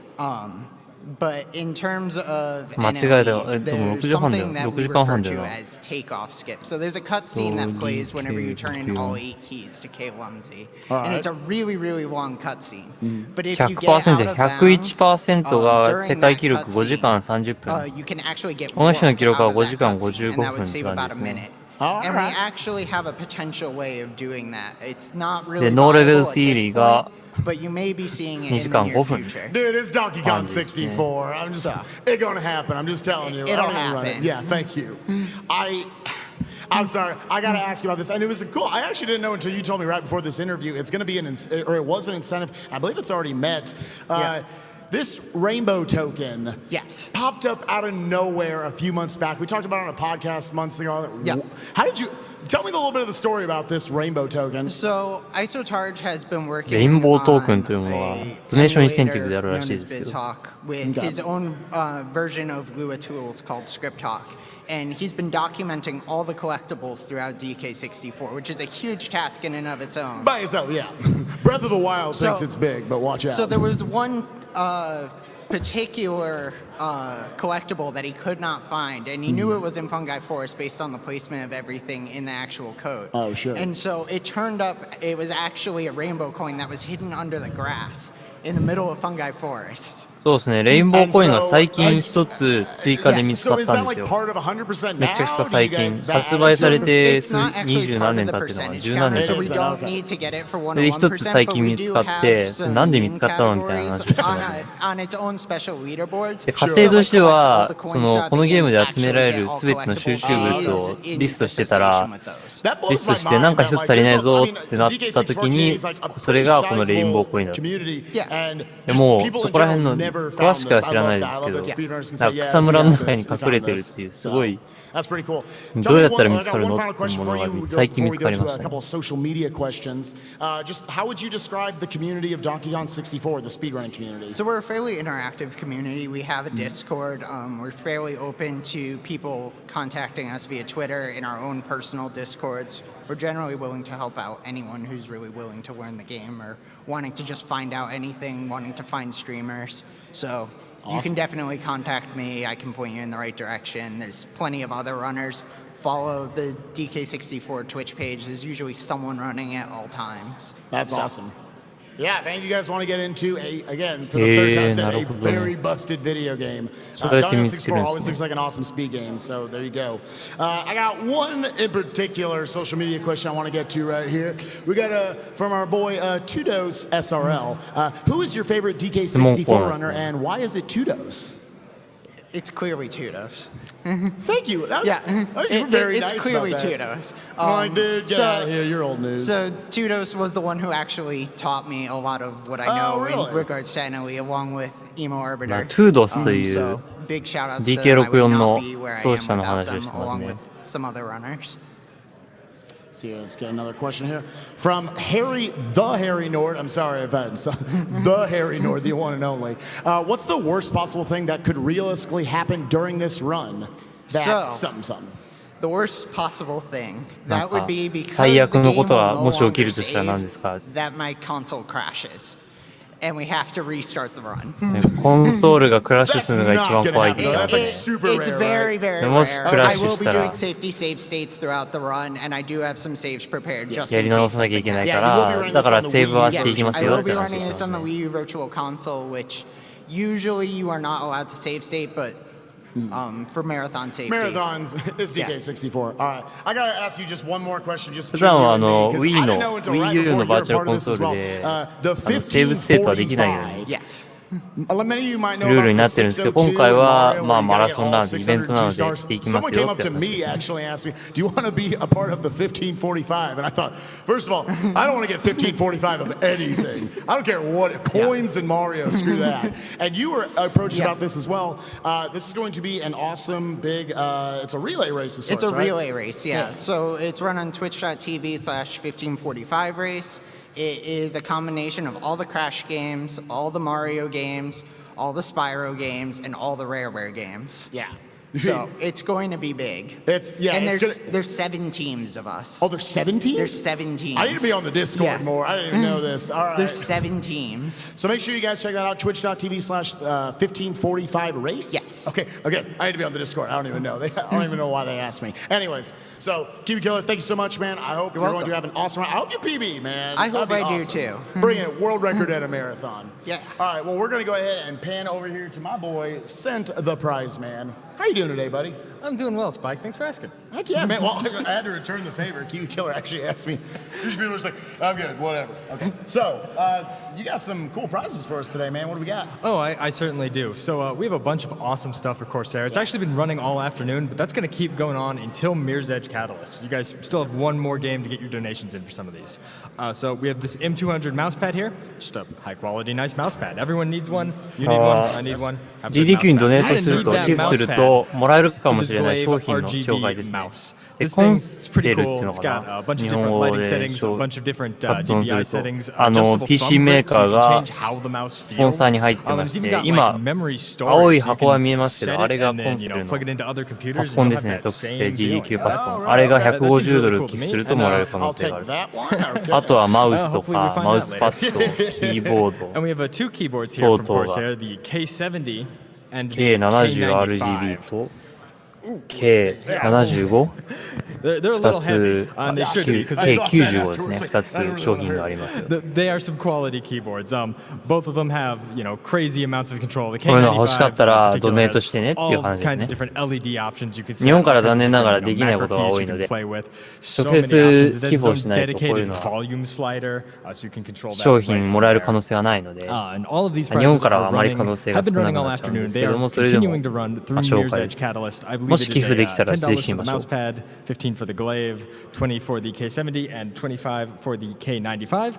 [SPEAKER 9] But in terms of
[SPEAKER 6] 間違えた。
[SPEAKER 9] NLE,
[SPEAKER 6] でも6
[SPEAKER 9] there's
[SPEAKER 6] 時半だよ。
[SPEAKER 9] something that
[SPEAKER 6] 6
[SPEAKER 9] we
[SPEAKER 6] 時間
[SPEAKER 9] refer
[SPEAKER 6] 半だよ
[SPEAKER 9] to
[SPEAKER 6] な。
[SPEAKER 9] as takeoff skip. So there's a cutscene that plays whenever you turn in all 8 keys to K Lumsey. And it's a really, really long cutscene. But if you get out
[SPEAKER 6] 100%、of
[SPEAKER 9] bounds,
[SPEAKER 6] 101% が
[SPEAKER 9] during
[SPEAKER 6] 世界
[SPEAKER 9] that
[SPEAKER 6] 記録5時
[SPEAKER 9] cutscene,
[SPEAKER 6] 間30分。
[SPEAKER 9] you can actually get
[SPEAKER 6] この人の記録は
[SPEAKER 9] warped
[SPEAKER 6] 5
[SPEAKER 9] out of
[SPEAKER 6] 時間
[SPEAKER 9] that cutscene,
[SPEAKER 6] 55
[SPEAKER 9] and that would
[SPEAKER 6] 分
[SPEAKER 9] save
[SPEAKER 6] なん
[SPEAKER 9] about
[SPEAKER 6] で
[SPEAKER 9] a
[SPEAKER 6] すね。
[SPEAKER 9] minute. And we
[SPEAKER 8] right.
[SPEAKER 9] actually have a potential way of doing that. It's not
[SPEAKER 6] で
[SPEAKER 9] really
[SPEAKER 6] ノーレベ
[SPEAKER 9] viable
[SPEAKER 6] ル
[SPEAKER 9] at
[SPEAKER 6] シー
[SPEAKER 9] this
[SPEAKER 6] リーが
[SPEAKER 9] point, but you may be seeing
[SPEAKER 6] 2
[SPEAKER 9] it
[SPEAKER 6] 時
[SPEAKER 9] in the
[SPEAKER 6] 間
[SPEAKER 9] near
[SPEAKER 6] 5分
[SPEAKER 9] future.
[SPEAKER 8] Dude, it's Donkey Kong
[SPEAKER 6] Fine,
[SPEAKER 8] 64. I'm just, it's gonna happen. I'm just telling you.
[SPEAKER 9] It'll
[SPEAKER 8] I don't even run it.
[SPEAKER 9] happen.
[SPEAKER 8] Yeah, thank you. I'm sorry. I gotta ask you about this, and it was cool. I actually didn't know until you told me right before this interview. It's gonna be or it was an incentive. I believe it's already met. This rainbow token
[SPEAKER 9] Yes.
[SPEAKER 8] popped up out of nowhere a few months back. We talked about it on a podcast months ago.
[SPEAKER 9] Yeah.
[SPEAKER 8] How did you tell me a little bit of the story about this rainbow token?
[SPEAKER 9] So Isotarge has been working
[SPEAKER 6] レインボートークン
[SPEAKER 9] on
[SPEAKER 6] というものは
[SPEAKER 9] a
[SPEAKER 6] ドネーションインセンティブ
[SPEAKER 9] emulator
[SPEAKER 6] であるら
[SPEAKER 9] known
[SPEAKER 6] しい
[SPEAKER 9] as
[SPEAKER 6] ですけど
[SPEAKER 9] BizHawk with his own version of Lua tools called ScriptHawk. And he's been documenting all the collectibles throughout DK64, which is a huge task in and of its own.
[SPEAKER 8] By itself, yeah. Breath of the Wild
[SPEAKER 9] So-
[SPEAKER 8] thinks it's big, but watch out.
[SPEAKER 9] So there was one particular collectible that he could not find, and he knew it was in Fungi Forest based on the placement of everything in the actual code.
[SPEAKER 8] Oh, sure.
[SPEAKER 9] And so it turned up, it was actually a rainbow coin that was hidden under the grass in the middle of Fungi Forest.
[SPEAKER 6] そうですね、レインボーコインが最近一つ追加で見つか
[SPEAKER 8] So
[SPEAKER 6] っ
[SPEAKER 8] is
[SPEAKER 6] た
[SPEAKER 8] that
[SPEAKER 6] んです
[SPEAKER 8] like
[SPEAKER 6] よ。
[SPEAKER 8] part of 100%
[SPEAKER 6] めちゃくちゃ
[SPEAKER 8] now?
[SPEAKER 6] 最
[SPEAKER 8] Do
[SPEAKER 6] 近
[SPEAKER 8] you guys-
[SPEAKER 6] 発売されて
[SPEAKER 9] It's not
[SPEAKER 6] 二
[SPEAKER 9] actually
[SPEAKER 6] 十
[SPEAKER 9] part
[SPEAKER 6] 何
[SPEAKER 9] of
[SPEAKER 6] 年
[SPEAKER 9] the
[SPEAKER 6] 経ってるのかな
[SPEAKER 9] percentage
[SPEAKER 6] 十何年
[SPEAKER 9] counter,
[SPEAKER 6] 経
[SPEAKER 9] so
[SPEAKER 6] っ
[SPEAKER 9] we
[SPEAKER 6] てる
[SPEAKER 9] don't need to get it for 101%,
[SPEAKER 6] で一つ最近
[SPEAKER 9] but we
[SPEAKER 6] 見つ
[SPEAKER 9] do
[SPEAKER 6] かって
[SPEAKER 9] have some
[SPEAKER 6] なんで見つかったのみたいな
[SPEAKER 9] categories
[SPEAKER 6] 話をしてた
[SPEAKER 9] on its own special leaderboards.
[SPEAKER 6] で過程としてはそのこのゲームで集められる全ての収集物をリストしてたら
[SPEAKER 8] That blows
[SPEAKER 6] リスト
[SPEAKER 8] my
[SPEAKER 6] して
[SPEAKER 8] mind
[SPEAKER 6] なんか
[SPEAKER 8] that,
[SPEAKER 6] 一つ
[SPEAKER 8] like,
[SPEAKER 6] 足りない
[SPEAKER 8] there's
[SPEAKER 6] ぞ
[SPEAKER 8] a- I mean,
[SPEAKER 6] ってなった時に
[SPEAKER 8] DK64 is like a
[SPEAKER 6] それがこのレインボーコインだった。
[SPEAKER 8] community, and
[SPEAKER 6] で
[SPEAKER 8] just
[SPEAKER 6] も
[SPEAKER 8] people
[SPEAKER 6] そ
[SPEAKER 8] in
[SPEAKER 6] こら辺
[SPEAKER 8] general
[SPEAKER 6] の
[SPEAKER 8] never
[SPEAKER 6] 詳
[SPEAKER 8] found
[SPEAKER 6] しくは
[SPEAKER 8] this.
[SPEAKER 6] 知らないで
[SPEAKER 8] I
[SPEAKER 6] す
[SPEAKER 8] love
[SPEAKER 6] け
[SPEAKER 8] that
[SPEAKER 6] ど
[SPEAKER 8] speedrunners can
[SPEAKER 6] な
[SPEAKER 8] say,
[SPEAKER 6] ん
[SPEAKER 8] yeah,
[SPEAKER 6] か草む
[SPEAKER 8] we
[SPEAKER 6] らの
[SPEAKER 8] got
[SPEAKER 6] 中に
[SPEAKER 8] this, we
[SPEAKER 6] 隠れ
[SPEAKER 8] found
[SPEAKER 6] てる
[SPEAKER 8] this.
[SPEAKER 6] っていうすごい
[SPEAKER 8] That's pretty cool.
[SPEAKER 6] どうやったら見つ
[SPEAKER 8] I
[SPEAKER 6] か
[SPEAKER 8] got
[SPEAKER 6] る
[SPEAKER 8] one
[SPEAKER 6] の
[SPEAKER 8] final
[SPEAKER 6] っていう
[SPEAKER 8] question
[SPEAKER 6] もの
[SPEAKER 8] for
[SPEAKER 6] が
[SPEAKER 8] you
[SPEAKER 6] 最近
[SPEAKER 8] before
[SPEAKER 6] 見
[SPEAKER 8] we
[SPEAKER 6] つ
[SPEAKER 8] go
[SPEAKER 6] かり
[SPEAKER 8] to
[SPEAKER 6] ま
[SPEAKER 8] a
[SPEAKER 6] したね
[SPEAKER 8] couple of social media questions. Just how would you describe the community of Donkey Kong 64, the speedrunning community?
[SPEAKER 9] So we're a fairly interactive community. We have a Discord. We're fairly open to people contacting us via Twitter in our own personal Discords. We're generally willing to help out anyone who's really willing to learn the game or wanting to just find out anything, wanting to find streamers. So you can definitely contact me. I can point you in the right direction. There's plenty of other runners. Follow the DK64 Twitch page. There's usually someone running at all times.
[SPEAKER 8] That's
[SPEAKER 9] So-
[SPEAKER 8] awesome. Yeah, if any of you guys want to get into again, for the third time, said a very busted video game. Donkey Kong 64 always looks like an awesome speed game, so there you go. I got one in particular social media question I want to get to right here. We got from our boy Tudos SRL. Who is your favorite DK64 runner, and why is it Tudos?
[SPEAKER 9] It's clearly Tudos.
[SPEAKER 8] Thank you. That was,
[SPEAKER 9] Yeah,
[SPEAKER 8] you're very
[SPEAKER 9] it's
[SPEAKER 8] nice
[SPEAKER 9] clearly
[SPEAKER 8] about that.
[SPEAKER 9] Tudos.
[SPEAKER 8] I'm like, dude, get out of here. You're old news.
[SPEAKER 9] So Tudos was the one who actually taught me a lot of what I know
[SPEAKER 8] really?
[SPEAKER 9] in regards to NLE, along with Emo
[SPEAKER 6] まあ
[SPEAKER 9] Arbiter.
[SPEAKER 6] トゥードスという
[SPEAKER 9] So big shout outs to them. I would
[SPEAKER 6] DK64
[SPEAKER 9] not
[SPEAKER 6] の
[SPEAKER 9] be where I
[SPEAKER 6] 創
[SPEAKER 9] am
[SPEAKER 6] 始者の
[SPEAKER 9] without
[SPEAKER 6] 話を
[SPEAKER 9] them,
[SPEAKER 6] してます
[SPEAKER 9] along
[SPEAKER 6] ね
[SPEAKER 9] with some other runners.
[SPEAKER 8] See, let's get another question here from Harry, the Harry Nord. I'm sorry if I the Harry Nord, the one and only. What's the worst possible thing that could realistically happen during this run? That
[SPEAKER 9] So-
[SPEAKER 8] something.
[SPEAKER 9] The worst possible thing
[SPEAKER 6] なん
[SPEAKER 9] that would
[SPEAKER 6] か
[SPEAKER 9] be because
[SPEAKER 6] 最
[SPEAKER 9] the
[SPEAKER 6] 悪の
[SPEAKER 9] game
[SPEAKER 6] ことが
[SPEAKER 9] will
[SPEAKER 6] もし
[SPEAKER 9] no
[SPEAKER 6] 起き
[SPEAKER 9] longer
[SPEAKER 6] るとしたら何
[SPEAKER 9] save
[SPEAKER 6] ですか
[SPEAKER 9] that my console crashes and we have to restart the run.
[SPEAKER 6] コンソールがクラッシュするのが一番
[SPEAKER 8] That's not
[SPEAKER 6] 怖い
[SPEAKER 8] gonna
[SPEAKER 6] って
[SPEAKER 8] happen.
[SPEAKER 6] 感
[SPEAKER 8] That's
[SPEAKER 6] じ
[SPEAKER 8] like
[SPEAKER 6] で
[SPEAKER 8] super
[SPEAKER 9] It's
[SPEAKER 8] rare,
[SPEAKER 9] very,
[SPEAKER 8] right?
[SPEAKER 9] very
[SPEAKER 6] でもし
[SPEAKER 9] rare.
[SPEAKER 6] クラッ
[SPEAKER 9] I
[SPEAKER 6] シュ
[SPEAKER 9] will
[SPEAKER 6] し
[SPEAKER 9] be
[SPEAKER 6] たら
[SPEAKER 9] doing safety save states throughout the run, and I do have some saves prepared just
[SPEAKER 6] や
[SPEAKER 9] in
[SPEAKER 6] り直
[SPEAKER 9] case
[SPEAKER 6] さなきゃいけない
[SPEAKER 9] something
[SPEAKER 6] か
[SPEAKER 8] Yeah, you will be
[SPEAKER 6] ら
[SPEAKER 8] running
[SPEAKER 6] だから
[SPEAKER 8] this on the
[SPEAKER 6] セーブは
[SPEAKER 8] Wii.
[SPEAKER 6] していき
[SPEAKER 9] Yes,
[SPEAKER 6] ます
[SPEAKER 9] I
[SPEAKER 6] よ
[SPEAKER 9] will
[SPEAKER 6] って
[SPEAKER 9] be
[SPEAKER 6] 話
[SPEAKER 9] running
[SPEAKER 6] です
[SPEAKER 9] this on the Wii U Virtual Console, which usually you are not allowed to save state, but for marathon safety.
[SPEAKER 8] Marathons is
[SPEAKER 9] Yeah.
[SPEAKER 8] DK64. All right, I gotta ask you just one more question. Just
[SPEAKER 6] 普段は
[SPEAKER 8] between you and me, 'cause
[SPEAKER 6] Wii
[SPEAKER 8] I
[SPEAKER 6] の
[SPEAKER 8] didn't know until
[SPEAKER 6] Wii
[SPEAKER 8] right
[SPEAKER 6] U
[SPEAKER 8] before
[SPEAKER 6] の
[SPEAKER 8] you're
[SPEAKER 6] バー
[SPEAKER 8] a
[SPEAKER 6] チャル
[SPEAKER 8] part
[SPEAKER 6] コ
[SPEAKER 8] of
[SPEAKER 6] ン
[SPEAKER 8] this
[SPEAKER 6] ソ
[SPEAKER 8] as
[SPEAKER 6] ール
[SPEAKER 8] well.
[SPEAKER 6] で
[SPEAKER 8] The
[SPEAKER 6] セーブステートはできないように
[SPEAKER 8] 1545.
[SPEAKER 9] Yes.
[SPEAKER 8] Many of you might know
[SPEAKER 6] ルール
[SPEAKER 8] about
[SPEAKER 6] になっ
[SPEAKER 8] the
[SPEAKER 6] てるんですけど
[SPEAKER 8] 602
[SPEAKER 6] 今回は
[SPEAKER 8] Mario,
[SPEAKER 6] まあ
[SPEAKER 8] where you
[SPEAKER 6] マラ
[SPEAKER 8] gotta
[SPEAKER 6] ソン
[SPEAKER 8] get
[SPEAKER 6] な
[SPEAKER 8] all
[SPEAKER 6] んでイベントなの
[SPEAKER 8] 602
[SPEAKER 6] で
[SPEAKER 8] stars.
[SPEAKER 6] していきます
[SPEAKER 8] Someone
[SPEAKER 6] よ
[SPEAKER 8] came
[SPEAKER 6] っ
[SPEAKER 8] up
[SPEAKER 6] て
[SPEAKER 8] to
[SPEAKER 6] 話
[SPEAKER 8] me
[SPEAKER 6] ですね
[SPEAKER 8] actually and asked me, "Do you want to be a part of the 1545?" And I thought, first of all, I don't want to get 1545 of anything. I don't care what coins and Mario. Screw that. And you were approached about this as well. This is going to be an awesome big. It's a relay race. Of sorts,
[SPEAKER 9] It's a
[SPEAKER 8] right?
[SPEAKER 9] relay race, yeah. So it's run on twitch.tv/1545 race. It is a combination of all the Crash games, all the Mario games, all the Spyro games, and all the Rareware games.
[SPEAKER 8] Yeah.
[SPEAKER 9] So it's going to be big.
[SPEAKER 8] It's
[SPEAKER 9] and
[SPEAKER 8] it's
[SPEAKER 9] there's 7 teams of us.
[SPEAKER 8] Oh, there's 7 teams?
[SPEAKER 9] There's 7 teams.
[SPEAKER 8] I need to be on the Discord
[SPEAKER 9] Yeah.
[SPEAKER 8] more. I didn't even know this. All right.
[SPEAKER 9] There's 7 teams.
[SPEAKER 8] So make sure you guys check that out. Twitch.tv/1545 race.
[SPEAKER 9] Yes.
[SPEAKER 8] Okay. I need to be on the Discord. I don't even know. I don't even know why they asked me. Anyways, so Kiwi Killer, thank you so much, man. I hope you're going
[SPEAKER 9] welcome.
[SPEAKER 8] to have an awesome round. I hope you PB, man.
[SPEAKER 9] I hope
[SPEAKER 8] That'd be
[SPEAKER 9] I do,
[SPEAKER 8] awesome.
[SPEAKER 9] too.
[SPEAKER 8] Bring it. World record at a marathon.
[SPEAKER 9] Yeah.
[SPEAKER 8] All right. Well, we're going to go ahead and pan over here to my boy, Sent the Prize Man. How you doing today, buddy?
[SPEAKER 10] I'm doing well, Spike. Thanks for asking.
[SPEAKER 8] Heck yeah, man. Well, I had to return the favor. Kiwi Killer actually asked me. Usually people are just like, I'm good, whatever. Okay. So, you got some cool prizes for us today, man. What do we got?
[SPEAKER 10] Oh, I certainly do. So we have a bunch of awesome stuff for Corsair. It's actually been running all afternoon, but that's going to keep going on until Mirror's Edge Catalyst. You guys still have one more game to get your donations in for some of these. So we have this M200 mousepad here. Just a high-quality, nice mousepad. Everyone needs one. You need one. I need one. Have a good
[SPEAKER 6] GDQ にドネート
[SPEAKER 10] mousepad.
[SPEAKER 6] すると、
[SPEAKER 10] I
[SPEAKER 6] 寄
[SPEAKER 10] need
[SPEAKER 6] 付
[SPEAKER 10] that
[SPEAKER 6] すると、もらえるかもしれない
[SPEAKER 10] mousepad
[SPEAKER 6] 商品の
[SPEAKER 10] with this
[SPEAKER 6] 紹介
[SPEAKER 10] Blade
[SPEAKER 6] ですね。
[SPEAKER 10] mouse.
[SPEAKER 6] で、
[SPEAKER 10] This
[SPEAKER 6] コン
[SPEAKER 10] thing's
[SPEAKER 6] セ
[SPEAKER 10] pretty
[SPEAKER 6] ルってい
[SPEAKER 10] cool.
[SPEAKER 6] うの
[SPEAKER 10] It's
[SPEAKER 6] か
[SPEAKER 10] got
[SPEAKER 6] な
[SPEAKER 10] a bunch
[SPEAKER 6] 日
[SPEAKER 10] of
[SPEAKER 6] 本
[SPEAKER 10] different
[SPEAKER 6] 語
[SPEAKER 10] lighting
[SPEAKER 6] で
[SPEAKER 10] settings, a bunch of different
[SPEAKER 6] 発音す
[SPEAKER 10] DPI
[SPEAKER 6] る
[SPEAKER 10] settings,
[SPEAKER 6] と、
[SPEAKER 10] adjustable
[SPEAKER 6] PC
[SPEAKER 10] thumb
[SPEAKER 6] メー
[SPEAKER 10] grip, so
[SPEAKER 6] カー
[SPEAKER 10] you can
[SPEAKER 6] が
[SPEAKER 10] change how the mouse
[SPEAKER 6] スポンサー
[SPEAKER 10] feels.
[SPEAKER 6] に入ってま
[SPEAKER 10] It's
[SPEAKER 6] し
[SPEAKER 10] even
[SPEAKER 6] て、
[SPEAKER 10] got
[SPEAKER 6] 今
[SPEAKER 10] like、memory storage,
[SPEAKER 6] 青い
[SPEAKER 10] so you
[SPEAKER 6] 箱は
[SPEAKER 10] can
[SPEAKER 6] 見えますけ
[SPEAKER 10] set
[SPEAKER 6] ど、あれ
[SPEAKER 10] it
[SPEAKER 6] が
[SPEAKER 10] and
[SPEAKER 6] コン
[SPEAKER 10] then,
[SPEAKER 6] セ
[SPEAKER 10] you
[SPEAKER 6] ル
[SPEAKER 10] know,
[SPEAKER 6] の
[SPEAKER 10] plug it into other
[SPEAKER 6] パ
[SPEAKER 10] computers.
[SPEAKER 6] ソコン
[SPEAKER 10] You
[SPEAKER 6] で
[SPEAKER 10] don't
[SPEAKER 6] す
[SPEAKER 10] have
[SPEAKER 6] ね。
[SPEAKER 10] that
[SPEAKER 6] 特製
[SPEAKER 10] same feel.
[SPEAKER 6] GDQ パソコ
[SPEAKER 10] Oh,
[SPEAKER 6] ン。あれが
[SPEAKER 10] that seems
[SPEAKER 6] 150 ド
[SPEAKER 10] really
[SPEAKER 6] ル
[SPEAKER 10] cool
[SPEAKER 6] 寄
[SPEAKER 10] to
[SPEAKER 6] 付
[SPEAKER 10] me.
[SPEAKER 6] するともらえる可
[SPEAKER 8] I'll
[SPEAKER 6] 能性
[SPEAKER 8] take
[SPEAKER 6] がある。
[SPEAKER 8] that one. Okay.
[SPEAKER 6] あとはマウスと
[SPEAKER 10] Hopefully we
[SPEAKER 6] か、
[SPEAKER 10] find
[SPEAKER 6] マウ
[SPEAKER 10] out
[SPEAKER 6] スパッ
[SPEAKER 10] later.
[SPEAKER 6] ド、キーボード、
[SPEAKER 10] And we have two keyboards here from
[SPEAKER 6] 等々が
[SPEAKER 10] Corsair, the K70 and the
[SPEAKER 6] K70RGB
[SPEAKER 10] K95.
[SPEAKER 6] と K75
[SPEAKER 10] They're a
[SPEAKER 6] 2
[SPEAKER 10] little
[SPEAKER 6] つ
[SPEAKER 10] heavy, and they should be because
[SPEAKER 6] K95 ですね。2つ商品がありますよ。
[SPEAKER 10] they are some quality keyboards. Both of them have, you know, crazy amounts of control. The
[SPEAKER 6] こういうの欲しかったら
[SPEAKER 10] K95 in
[SPEAKER 6] ドネー
[SPEAKER 10] particular
[SPEAKER 6] トしてね
[SPEAKER 10] has
[SPEAKER 6] っていう
[SPEAKER 10] all
[SPEAKER 6] 話です
[SPEAKER 10] kinds
[SPEAKER 6] ね
[SPEAKER 10] of。different LED options you can set.
[SPEAKER 6] 日本から
[SPEAKER 10] all kinds of
[SPEAKER 6] 残念ながら
[SPEAKER 10] different,
[SPEAKER 6] できないことが
[SPEAKER 10] macro
[SPEAKER 6] 多
[SPEAKER 10] keys
[SPEAKER 6] いの
[SPEAKER 10] you
[SPEAKER 6] で、
[SPEAKER 10] can play with.
[SPEAKER 6] 直
[SPEAKER 10] So many
[SPEAKER 6] 接
[SPEAKER 10] options. It
[SPEAKER 6] 寄
[SPEAKER 10] has
[SPEAKER 6] 付を
[SPEAKER 10] its
[SPEAKER 6] し
[SPEAKER 10] own
[SPEAKER 6] ないとこういう
[SPEAKER 10] dedicated
[SPEAKER 6] のは
[SPEAKER 10] volume slider, so you can control that
[SPEAKER 6] 商
[SPEAKER 10] right
[SPEAKER 6] 品もらえる
[SPEAKER 10] from
[SPEAKER 6] 可
[SPEAKER 10] there.
[SPEAKER 6] 能性がないので、
[SPEAKER 10] And all of these
[SPEAKER 6] 日本
[SPEAKER 10] prizes
[SPEAKER 6] からは
[SPEAKER 10] are
[SPEAKER 6] あまり
[SPEAKER 10] running,
[SPEAKER 6] 可能性が
[SPEAKER 10] have
[SPEAKER 6] 少
[SPEAKER 10] been
[SPEAKER 6] な
[SPEAKER 10] running
[SPEAKER 6] く
[SPEAKER 10] all
[SPEAKER 6] なっちゃうんで
[SPEAKER 10] afternoon.
[SPEAKER 6] す
[SPEAKER 10] They
[SPEAKER 6] けど
[SPEAKER 10] are
[SPEAKER 6] も、それでも
[SPEAKER 10] continuing to run through
[SPEAKER 6] 紹
[SPEAKER 10] Mirror's
[SPEAKER 6] 介
[SPEAKER 10] Edge Catalyst. I believe
[SPEAKER 6] もし
[SPEAKER 10] it
[SPEAKER 6] 寄
[SPEAKER 10] is
[SPEAKER 6] 付で
[SPEAKER 10] a
[SPEAKER 6] きたらぜひし
[SPEAKER 10] $10 for
[SPEAKER 6] ま
[SPEAKER 10] the
[SPEAKER 6] しょう。
[SPEAKER 10] mousepad, 15 for the glaive, 20 for the K70, and 25 for the K95.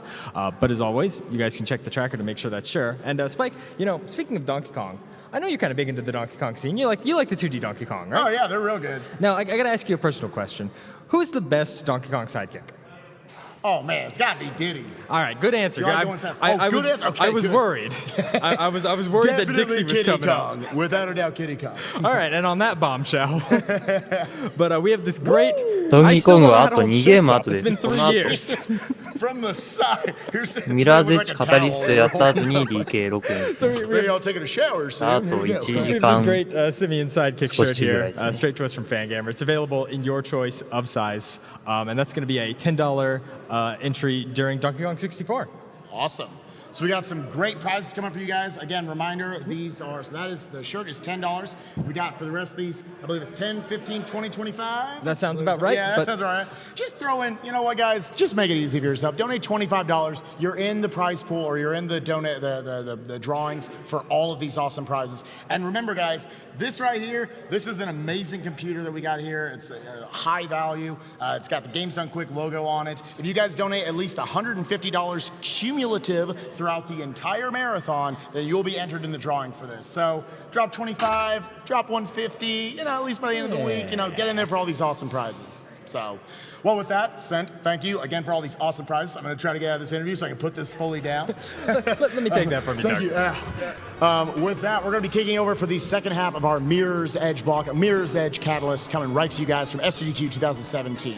[SPEAKER 10] But as always, you guys can check the tracker to make sure that's sure. And Spike, you know, speaking of Donkey Kong, I know you're kind of big into the Donkey Kong scene. You like the 2D Donkey Kong, right?
[SPEAKER 8] Oh, yeah, they're real good.
[SPEAKER 10] Now, I got to ask you a personal question. Who's the best Donkey Kong sidekick?
[SPEAKER 8] Oh, man, it's got to be Diddy.
[SPEAKER 10] All right, good answer.
[SPEAKER 8] You like
[SPEAKER 10] I-
[SPEAKER 8] going fast?
[SPEAKER 10] I
[SPEAKER 8] Oh, good
[SPEAKER 10] was,
[SPEAKER 8] answer. Okay,
[SPEAKER 10] I was
[SPEAKER 8] good.
[SPEAKER 10] worried. I was worried that
[SPEAKER 8] Definitely
[SPEAKER 10] Dixie was
[SPEAKER 8] Kitty
[SPEAKER 10] coming
[SPEAKER 8] Kong.
[SPEAKER 10] up.
[SPEAKER 8] Without a doubt, Kitty Kong.
[SPEAKER 10] All right, and on that bombshell, but we have this great.
[SPEAKER 6] ドンキ
[SPEAKER 10] I
[SPEAKER 6] ー
[SPEAKER 10] still
[SPEAKER 6] コン
[SPEAKER 10] don't
[SPEAKER 6] グ
[SPEAKER 10] know
[SPEAKER 6] は
[SPEAKER 10] how
[SPEAKER 6] あ
[SPEAKER 10] to
[SPEAKER 6] と
[SPEAKER 10] hold
[SPEAKER 6] 2ゲーム
[SPEAKER 10] shirts
[SPEAKER 6] 後
[SPEAKER 10] up.
[SPEAKER 6] で
[SPEAKER 10] It's
[SPEAKER 6] す。
[SPEAKER 10] been
[SPEAKER 6] こ
[SPEAKER 10] 3
[SPEAKER 6] の後、
[SPEAKER 10] years.
[SPEAKER 8] From the side. Here's
[SPEAKER 6] ミラーズエッジカタリストやった後に DK6 です
[SPEAKER 10] So
[SPEAKER 6] ね。
[SPEAKER 10] we
[SPEAKER 8] Maybe I'll take it a shower
[SPEAKER 6] あ
[SPEAKER 8] soon.
[SPEAKER 6] と
[SPEAKER 8] Here you
[SPEAKER 6] 1
[SPEAKER 8] go.
[SPEAKER 6] 時
[SPEAKER 10] We have this
[SPEAKER 6] 間
[SPEAKER 10] great Simeon sidekick
[SPEAKER 6] Squishy
[SPEAKER 10] shirt here,
[SPEAKER 6] guys, yeah.
[SPEAKER 10] straight to us from Fangamer. It's available in your choice of size, and that's going to be a $10 entry during Donkey Kong 64.
[SPEAKER 8] Awesome. So we got some great prizes coming up for you guys. Again, reminder, these are, so that is, the shirt is $10. We got for the rest of these, I believe it's 10, 15, 20, 25.
[SPEAKER 10] That sounds about right,
[SPEAKER 8] Yeah, that
[SPEAKER 10] but-
[SPEAKER 8] sounds right. Just throw in, you know what, guys? Just make it easy for yourself. Donate $25. You're in the prize pool, or you're in the donate the drawings for all of these awesome prizes. And remember, guys, this right here, this is an amazing computer that we got here. It's a high value. It's got the Games Done Quick logo on it. If you guys donate at least $150 cumulative throughout the entire marathon, then you'll be entered in the drawing for this. So drop 25, drop 150, you know, at least by the end of the week, you know, get in there for all these awesome prizes. So, well, with that, Sent, thank you again for all these awesome prizes. I'm going to try to get out of this interview so I can put this fully down.
[SPEAKER 10] Let me take that from you,
[SPEAKER 8] Thank
[SPEAKER 10] Doug.
[SPEAKER 8] you. With that, we're going to be kicking over for the second half of our Mirror's Edge block, Mirror's Edge Catalyst, coming right to you guys from SGDQ 2017.